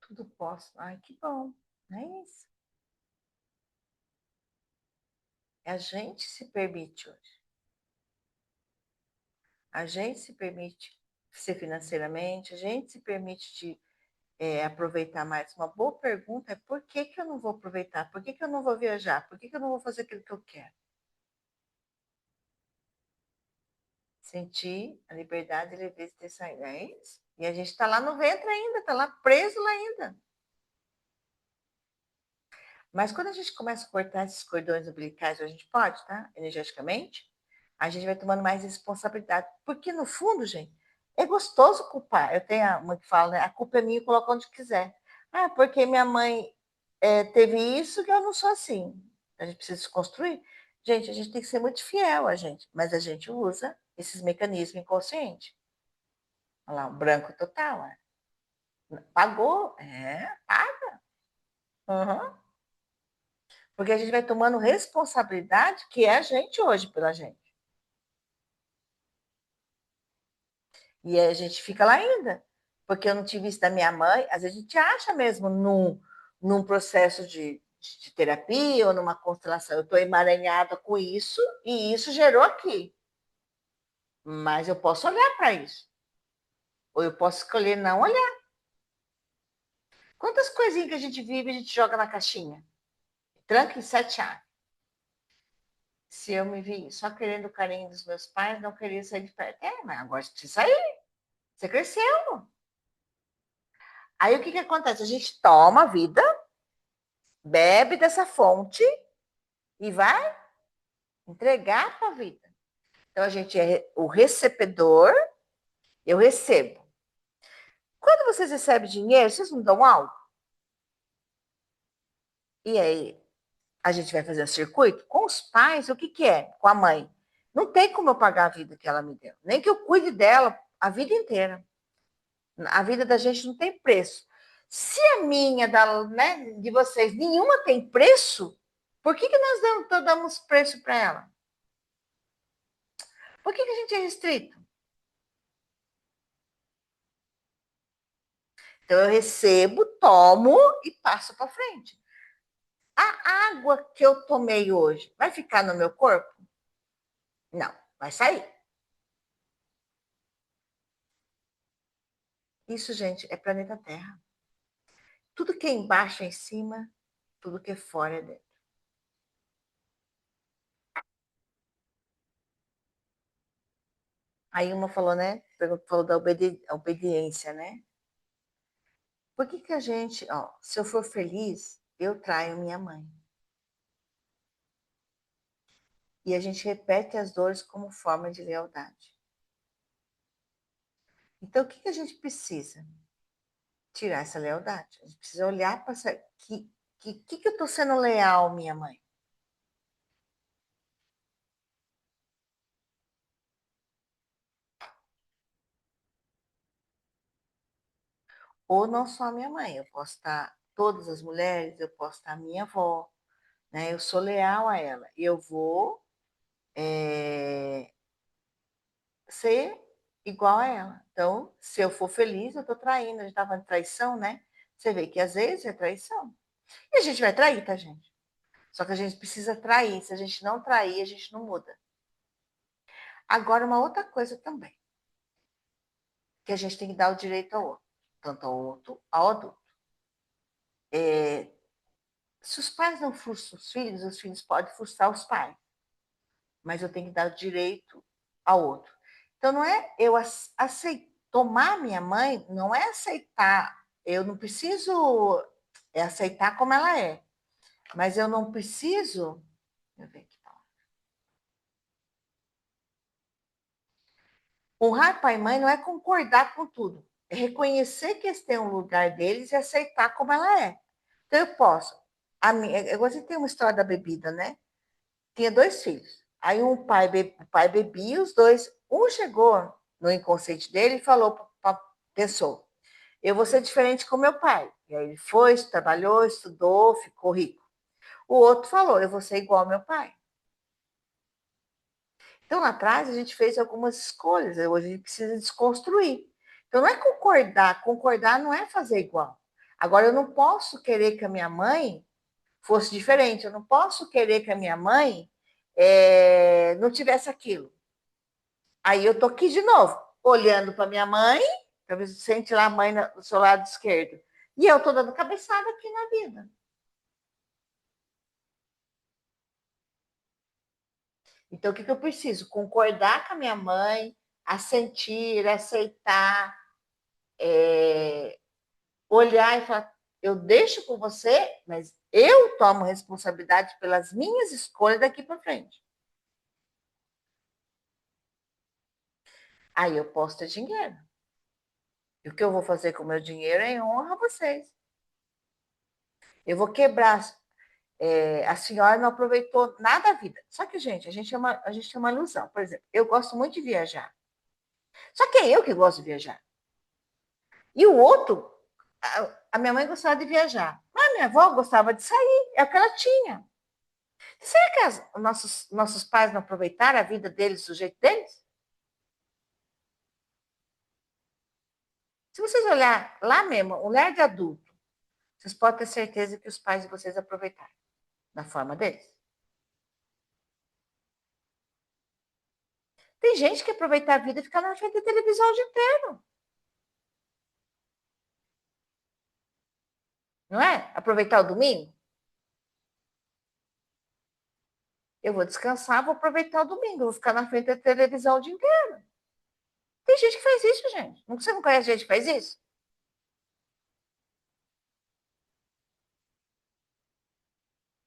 Tudo posso. Ai, que bom. Não é isso? A gente se permite hoje. A gente se permite ser financeiramente, a gente se permite de aproveitar mais. Uma boa pergunta é por que, que eu não vou aproveitar? Por que, que eu não vou viajar? Por que, que eu não vou fazer aquilo que eu quero? Sentir a liberdade e leveza de ter saído. É isso? E a gente está lá no ventre ainda, está lá preso lá ainda. Mas quando a gente começa a cortar esses cordões umbilicais, a gente pode, tá? Energeticamente, a gente vai tomando mais responsabilidade. Porque, no fundo, gente, é gostoso culpar. Eu tenho uma que fala, né? A culpa é minha, coloca onde quiser. Ah, porque minha mãe teve isso que eu não sou assim. A gente precisa se construir. Gente, a gente tem que ser muito fiel a gente, mas a gente usa esses mecanismos inconscientes. Olha lá, o branco total. Pagou? Paga. Uhum. Porque a gente vai tomando responsabilidade, que é a gente hoje pela gente. E a gente fica lá ainda. Porque eu não tive isso da minha mãe. Às vezes a gente acha mesmo num processo de terapia ou numa constelação. Eu estou emaranhada com isso e isso gerou aqui. Mas eu posso olhar para isso. Ou eu posso escolher não olhar. Quantas coisinhas que a gente vive, a gente joga na caixinha? Tranca em 7 anos. Se eu me vi só querendo o carinho dos meus pais, não queria sair de perto. Mas agora você precisa sair. Você cresceu. Aí o que acontece? A gente toma a vida, bebe dessa fonte e vai entregar para a vida. Então a gente é o recebedor, eu recebo. Quando vocês recebem dinheiro, vocês não dão algo? E aí, a gente vai fazer o circuito? Com os pais, o que é? Com a mãe. Não tem como eu pagar a vida que ela me deu. Nem que eu cuide dela a vida inteira. A vida da gente não tem preço. Se a minha, né, de vocês, nenhuma tem preço, por que nós damos preço para ela? Por que a gente é restrito? Então, eu recebo, tomo e passo para frente. A água que eu tomei hoje vai ficar no meu corpo? Não, vai sair. Isso, gente, é planeta Terra. Tudo que é embaixo é em cima, tudo que é fora é dentro. Aí uma falou, né? Falou da obediência, né? Por que a gente, ó, se eu for feliz, eu traio minha mãe. E a gente repete as dores como forma de lealdade. Então, o que a gente precisa? Tirar essa lealdade. A gente precisa olhar para essa. Que eu estou sendo leal, minha mãe? Ou não só a minha mãe, eu posso estar todas as mulheres, eu posso estar a minha avó, né? Eu sou leal a ela. E eu vou ser igual a ela. Então, se eu for feliz, eu estou traindo. A gente estava em traição, né? Você vê que às vezes é traição. E a gente vai trair, tá, gente? Só que a gente precisa trair. Se a gente não trair, a gente não muda. Agora, uma outra coisa também, que a gente tem que dar o direito ao outro, tanto ao outro, ao adulto. Se os pais não frustram os filhos podem frustrar os pais. Mas eu tenho que dar o direito ao outro. Então, não é eu tomar minha mãe, não é aceitar. Eu não preciso aceitar como ela é. Mas eu não preciso. Deixa eu ver aqui. Honrar pai e mãe não é concordar com tudo. É reconhecer que eles têm um lugar deles e aceitar como ela é. Então, eu posso. Eu gostei de ter uma história da bebida, né? Tinha 2 filhos. Aí o pai bebia, os dois. Um chegou no inconsciente dele e falou, pensou, eu vou ser diferente com meu pai. E aí ele foi, trabalhou, estudou, ficou rico. O outro falou, eu vou ser igual ao meu pai. Então, lá atrás, a gente fez algumas escolhas, hoje a gente precisa desconstruir. Então, não é concordar não é fazer igual. Agora, eu não posso querer que a minha mãe fosse diferente, eu não posso querer que a minha mãe não tivesse aquilo. Aí eu tô aqui de novo, olhando para minha mãe, talvez sente lá a mãe do seu lado esquerdo, e eu tô dando cabeçada aqui na vida. Então, o que eu preciso? Concordar com a minha mãe, assentir, aceitar, olhar e falar: eu deixo com você, mas eu tomo responsabilidade pelas minhas escolhas daqui para frente. Aí eu posso ter dinheiro. E o que eu vou fazer com o meu dinheiro é em honra a vocês. Eu vou quebrar. A senhora não aproveitou nada da vida. Só que, gente, a gente tem uma ilusão. Por exemplo, eu gosto muito de viajar. Só que é eu que gosto de viajar. E o outro, a minha mãe gostava de viajar. Mas a minha avó gostava de sair. É o que ela tinha. Será que nossos pais não aproveitaram a vida deles do jeito deles? Se vocês olhar lá mesmo, o lar de adulto, vocês podem ter certeza que os pais de vocês aproveitaram da forma deles. Tem gente que aproveita a vida e fica na frente da televisão o dia inteiro. Não é? Aproveitar o domingo. Eu vou descansar, vou aproveitar o domingo, vou ficar na frente da televisão o dia inteiro. Tem gente que faz isso, gente. Você não conhece gente que faz isso?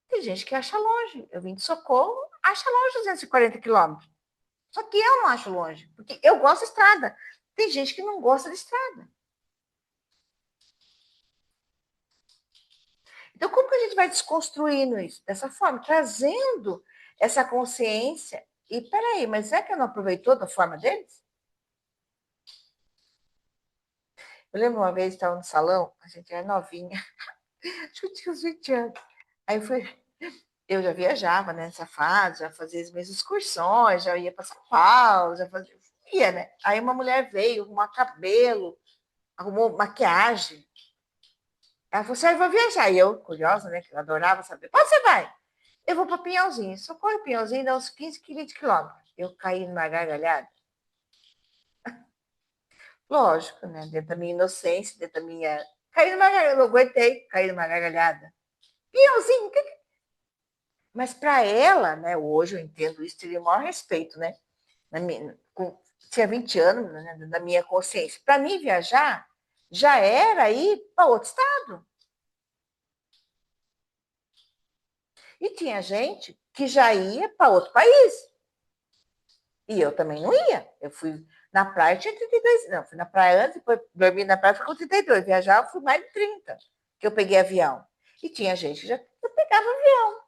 Tem gente que acha longe. Eu vim de Socorro, acha longe 240 quilômetros. Só que eu não acho longe, porque eu gosto de estrada. Tem gente que não gosta de estrada. Então, como que a gente vai desconstruindo isso? Dessa forma, trazendo essa consciência. E peraí, mas é que eu não aproveitou da forma deles? Eu lembro uma vez, estava no salão, a gente era novinha, acho que eu tinha uns 20 anos. Aí eu já viajava nessa fase, já fazia as minhas excursões, já ia para São Paulo, já fazia, ia, né? Aí uma mulher veio, arrumou cabelo, arrumou maquiagem. Ela falou assim, eu vou viajar. E eu, curiosa, né, que eu adorava saber, onde você vai? Eu vou para Pinhalzinho. Socorro, Pinhalzinho dá uns 15, 20 quilômetros. Eu caí numa gargalhada. Lógico, né? Dentro da minha inocência, dentro da minha... Caí numa gargalhada, eu não aguentei, caí numa gargalhada. Pinhalzinho, mas para ela, né, hoje eu entendo isso, teria o maior respeito, né? Tinha 20 anos, né, na minha consciência. Para mim, viajar já era ir para outro estado. E tinha gente que já ia para outro país. E eu também não ia. Eu fui na praia, tinha 32. Não, fui na praia antes, depois dormi na praia, fui com 32. Viajar, eu fui mais de 30, que eu peguei avião. E tinha gente que já pegava avião.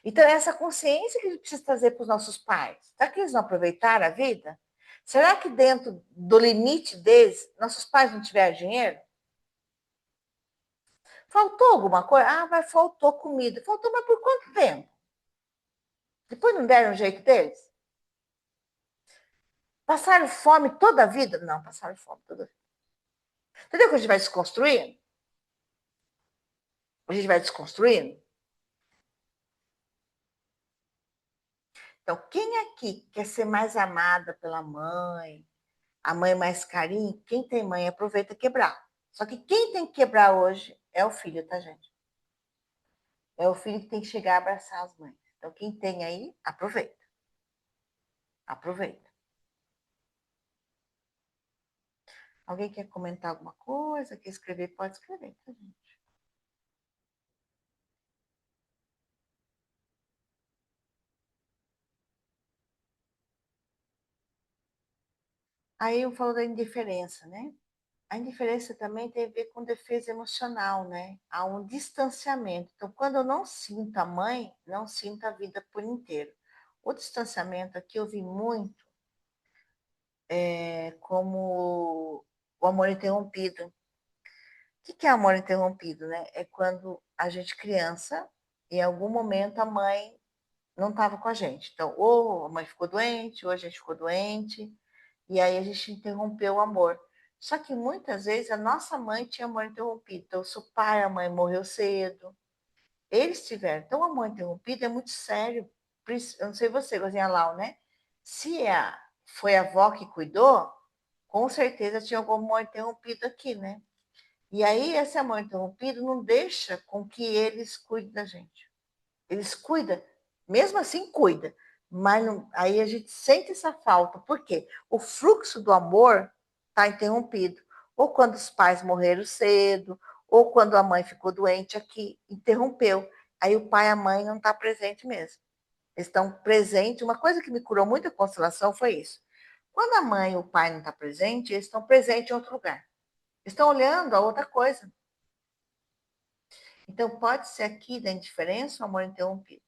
Então, essa consciência que a gente precisa trazer para os nossos pais. Será que eles não aproveitaram a vida? Será que dentro do limite deles, nossos pais não tiveram dinheiro? Faltou alguma coisa? Ah, mas faltou comida. Faltou, mas por quanto tempo? Depois não deram um jeito deles? Passaram fome toda a vida? Não, passaram fome toda a vida. Entendeu que a gente vai desconstruindo? A gente vai desconstruindo? Então, quem aqui quer ser mais amada pela mãe, a mãe mais carinho? Quem tem mãe aproveita quebrar. Só que quem tem que quebrar hoje é o filho, tá, gente? É o filho que tem que chegar a abraçar as mães. Então, quem tem aí, aproveita. Aproveita. Alguém quer comentar alguma coisa? Quer escrever? Pode escrever, tá, gente? Aí eu falo da indiferença, né? A indiferença também tem a ver com defesa emocional, né? Há um distanciamento. Então, quando eu não sinto a mãe, não sinto a vida por inteiro. O distanciamento aqui eu vi muito como o amor interrompido. O que é amor interrompido, né? É quando a gente criança, em algum momento a mãe não estava com a gente. Então, ou a mãe ficou doente, ou a gente ficou doente, e aí a gente interrompeu o amor. Só que muitas vezes a nossa mãe tinha amor interrompido. Então, se o pai, a mãe morreu cedo, eles tiveram. Então, o amor interrompido é muito sério. Eu não sei você, Rosinha Lau, né? Se foi a avó que cuidou, com certeza tinha algum amor interrompido aqui, né? E aí, esse amor interrompido não deixa com que eles cuidem da gente. Eles cuidam, mesmo assim cuida, mas não, aí a gente sente essa falta. Por quê? O fluxo do amor está interrompido. Ou quando os pais morreram cedo, ou quando a mãe ficou doente aqui, interrompeu. Aí o pai e a mãe não estão presentes mesmo. Eles estão presentes. Uma coisa que me curou muito a constelação foi isso. Quando a mãe e o pai não estão presentes, eles estão presentes em outro lugar. Estão olhando a outra coisa. Então, pode ser aqui da indiferença o amor interrompido.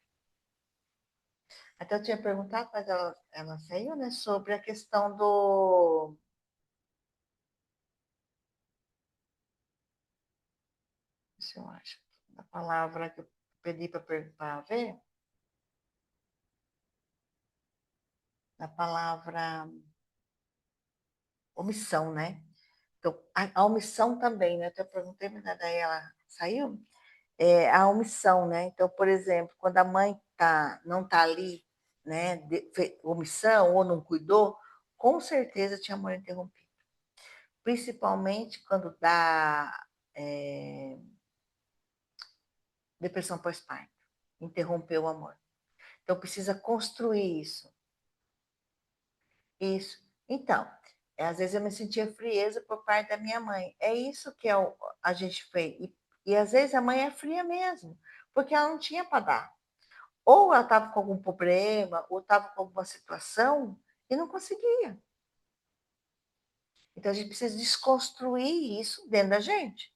Até eu tinha perguntado, mas ela saiu, né? Sobre a questão do. Se eu acho. A palavra que eu pedi para ver. A palavra omissão, né? Então, a omissão também, né? Até eu perguntei, mas daí ela saiu. A omissão, né? Então, por exemplo, quando a mãe não está ali né, omissão ou não cuidou, com certeza tinha amor interrompido. Principalmente quando dá depressão pós-parto, interrompeu o amor. Então precisa construir isso. Isso. Então, às vezes eu me sentia frieza por parte da minha mãe. É isso que a gente fez. E às vezes a mãe é fria mesmo, porque ela não tinha para dar. Ou ela estava com algum problema, ou estava com alguma situação e não conseguia. Então a gente precisa desconstruir isso dentro da gente.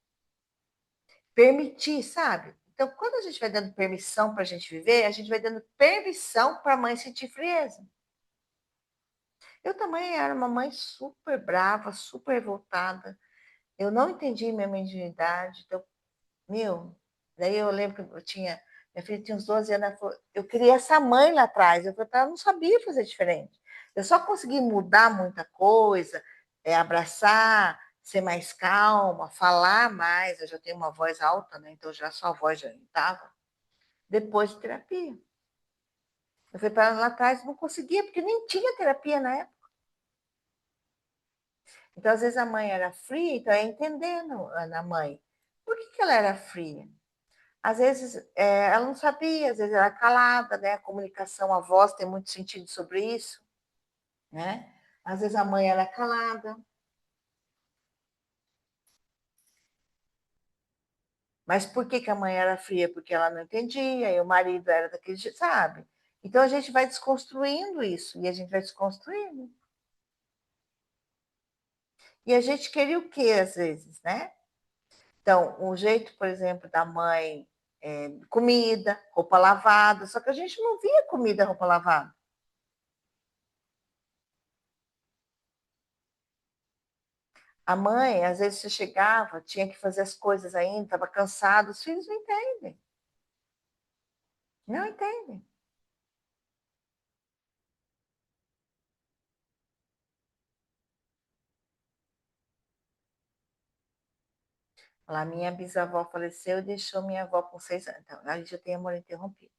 Permitir, sabe? Então, quando a gente vai dando permissão para a gente viver, a gente vai dando permissão para a mãe sentir frieza. Eu também era uma mãe super brava, super revoltada. Eu não entendi minha mediunidade. Então, daí eu lembro que minha filha tinha uns 12 anos, ela falou, eu queria essa mãe lá atrás. Eu falei, ela não sabia fazer diferente. Eu só consegui mudar muita coisa, abraçar, ser mais calma, falar mais. Eu já tenho uma voz alta, né? Então já só a voz já estava. Depois de terapia. Eu falei para ela lá atrás, não conseguia, porque nem tinha terapia na época. Então, às vezes a mãe era fria, então é entendendo a mãe. Por que ela era fria? Às vezes ela não sabia, às vezes ela era calada, né? A comunicação, a voz tem muito sentido sobre isso, né? Às vezes a mãe era calada. Mas por que a mãe era fria? Porque ela não entendia, e o marido era daquele jeito, sabe? Então a gente vai desconstruindo isso, e a gente vai desconstruindo. E a gente queria o quê, às vezes, né? Então, o jeito, por exemplo, da mãe, comida, roupa lavada, só que a gente não via comida, roupa lavada. A mãe, às vezes, você chegava, tinha que fazer as coisas ainda, estava cansado, os filhos não entendem. Não entendem. A minha bisavó faleceu e deixou minha avó com 6 anos. Então, a gente já tem amor interrompido.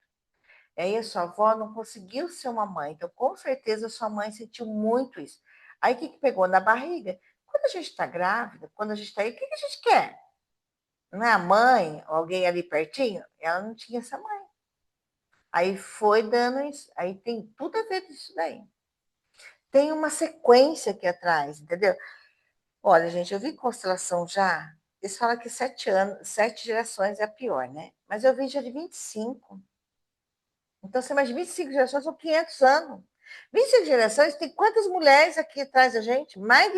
E aí a sua avó não conseguiu ser uma mãe. Então, com certeza, a sua mãe sentiu muito isso. Aí, o que pegou na barriga? Quando a gente está grávida, quando a gente está aí, o que a gente quer? Não é a mãe, alguém ali pertinho? Ela não tinha essa mãe. Aí foi dando isso. Aí tem tudo a ver com isso daí. Tem uma sequência aqui atrás, entendeu? Olha, gente, eu vi constelação já. Eles falam que 7 anos, 7 gerações é a pior, né? Mas eu vi já de 25. Então, você imagina, 25 gerações são 500 anos. 25 gerações, tem quantas mulheres aqui atrás da gente? Mais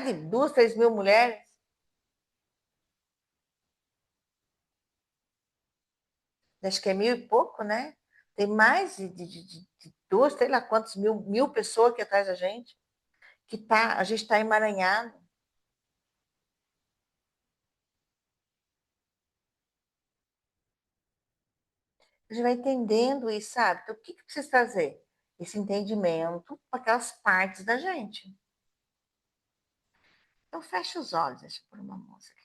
de 2, 3 mil mulheres. Acho que é mil e pouco, né? Tem mais de 2, sei lá quantos mil pessoas aqui atrás da gente. A gente está emaranhado. A gente vai entendendo isso, sabe? Então, o que precisa fazer? Esse entendimento para aquelas partes da gente. Então, fecha os olhos, deixa eu pôr uma música.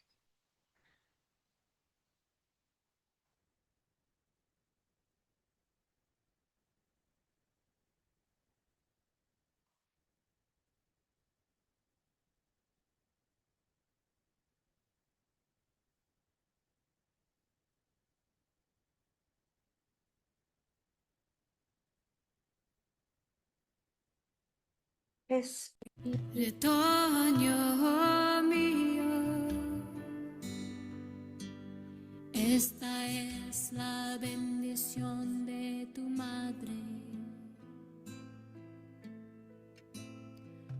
Retoño mío, esta es la bendición de tu madre.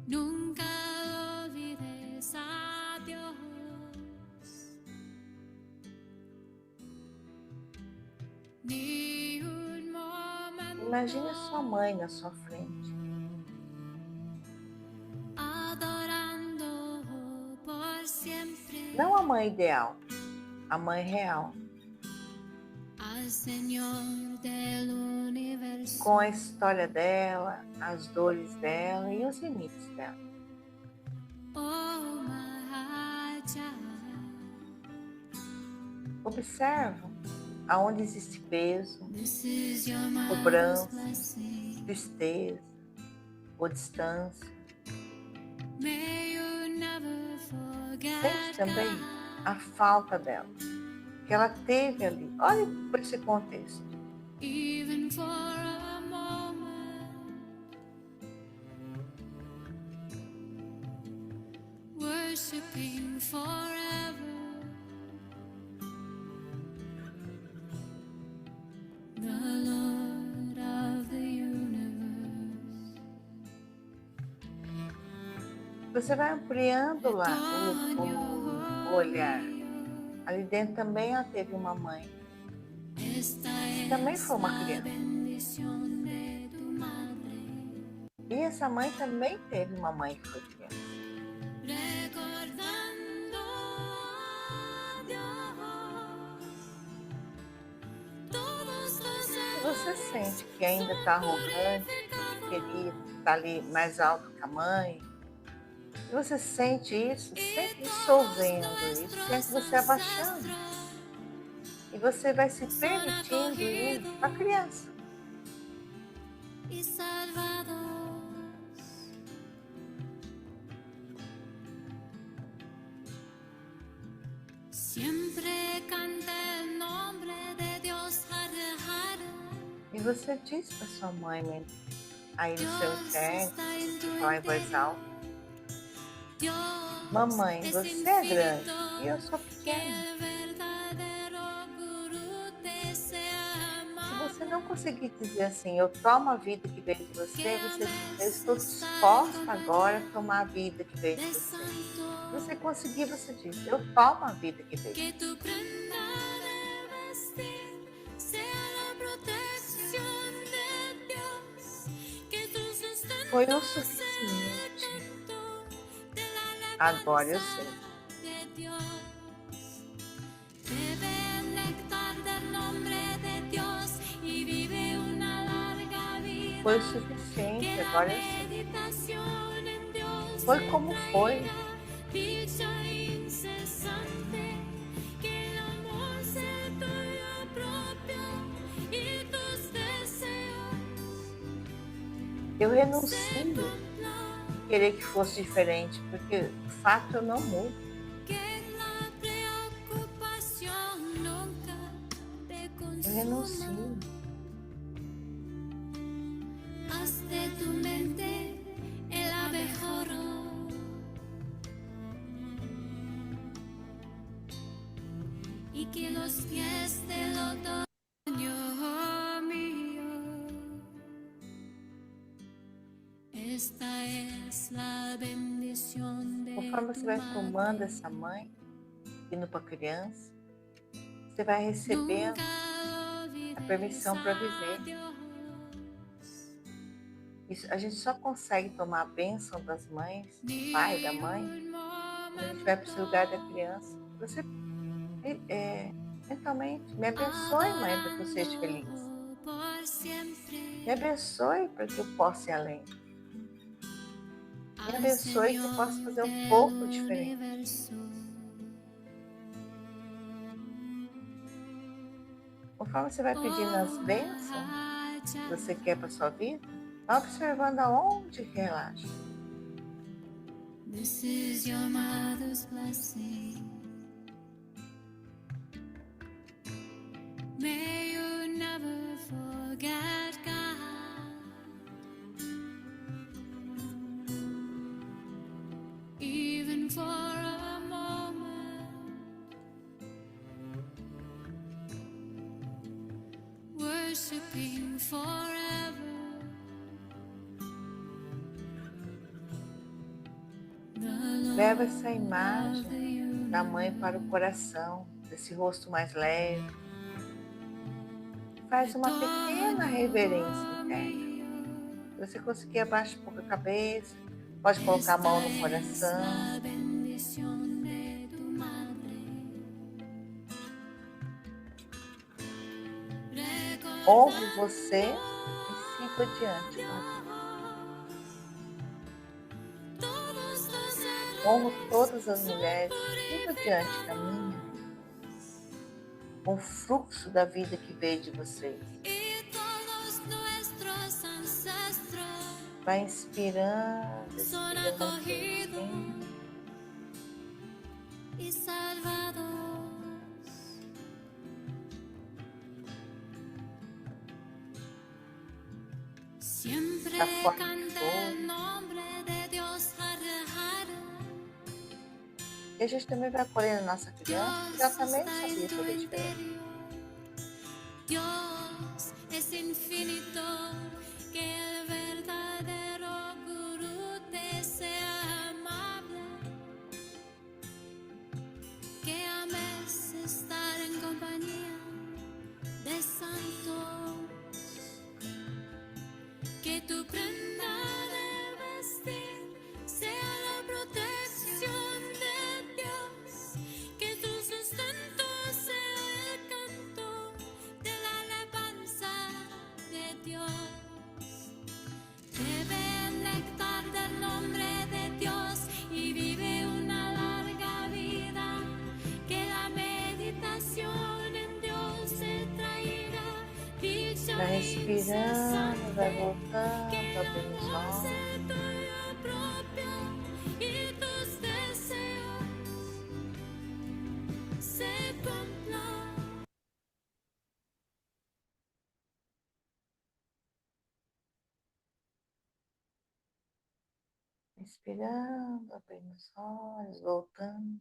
Nunca olvides a Dios, ni un momento. Imagina sua mãe na sua frente. Adorando por siempre Não a mãe ideal, a mãe real. al Señor del universo. Com a história dela, as dores dela e os limites dela. Oh, Mahaja. Observa aonde existe peso, This is your cobrança, mother's blessing. tristeza ou distância. May you never forget Sente também God, a falta dela, que ela teve ali. Olha por esse contexto. even for a moment. Worshipping forever the Lord of the universe. Você vai ampliando lá o olhar. Ali dentro também ela teve uma mãe. Esta Também es foi uma la criança. bendición de tu madre, E essa mãe também teve uma mãe que foi criança. recordando a Dios todos los Se você sente que ainda está arrogante, que queria estar ali mais alto que a mãe, se você sente isso, sempre dissolvendo isso, sempre você abaixando. E você vai se permitindo ir para a criança. y salvados. Siempre canta el nombre de Dios, Hare Hare. E você diz para sua mãe mesmo, aí no seu Dios interno, está en você tu fala em voz interior. alta, Dios mamãe, es você é grande infinito, e eu sou que pequena. el verdadero Guru desea Se amar. você não conseguir dizer assim, eu tomo a vida que veio de você, você diz, eu estou disposta agora a tomar a vida que veio de De você. Se santo, você conseguir, você diz, eu tomo a vida que veio. que tu prenda de vestir sea la protección de Dios, que tu sustento Foi o sea suficiente. dentro de la Agora eu alabanza sei. de Dios. Bebe el néctar del nombre de Dios y vive una larga vida. Foi o suficiente, Que la agora eu sei. meditación en Dios Foi te como foi. traiga dicha incesante, que el amor sea tuyo propio y tus deseos Eu se renuncio cumplan. a querer que fosse diferente, porque de fato eu não mudo. Que la preocupación nunca te Eu consuma. renuncio. Haz de tu mente el abejorro y que los pies del otoño mío. Esta es la bendición de Conforme tu você vai tomando madre. essa mãe, indo para a criança, você vai recebendo Nunca olvides a permissão para viver. a Dios. Isso, a gente só consegue tomar a bênção das mães, do pai, da mãe, quando a gente vai para esse lugar da criança. Você mentalmente me abençoe, mãe, para que eu seja feliz. Por siempre. Me abençoe para que eu possa ir além. Me abençoe que eu possa fazer um pouco diferente. Conforme você vai pedindo as bênçãos que você quer para sua vida, vai observando aonde relaxa. This is your mother's blessing. May you never forget God, even for a moment. Worshipping forever the Leva Lord essa of imagem the da mãe para o coração, desse rosto mais leve. Faz uma pequena reverência interna. Se você conseguir, abaixa um pouco a cabeça. Pode colocar a mão no coração. la bendición de tu madre. Honre você e siga adiante. Honro todas as mulheres. Siga adiante, caminho. com o fluxo da vida que veio de vocês. y todos nuestros ancestros Vai inspirando, son expirando acogidos assim. y salvados. Siempre Da forma que canté for. el nombre de Dios Hare Hare. E a gente também vai acolhendo a nossa criança, porque ela Dios também não está en sabia tu fazer diferente. interior. Dios es infinito, que el verdadero gurú te sea amable, que ames estar en compañía de santos, que tu prenda de vestir sea la protección de Dios, que tu sustento sea el canto de la alabanza de Dios. Bebe el néctar del nombre de Dios y vive una larga vida, que la meditación en Dios te traiga dicha Vai respirando, vai incesante, voltando, que el abrindo os amor olhos. sea tuyo propio y tus deseos se cumplan. Inspirando, abrindo os olhos, voltando.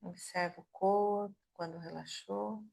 Observa o corpo quando relaxou.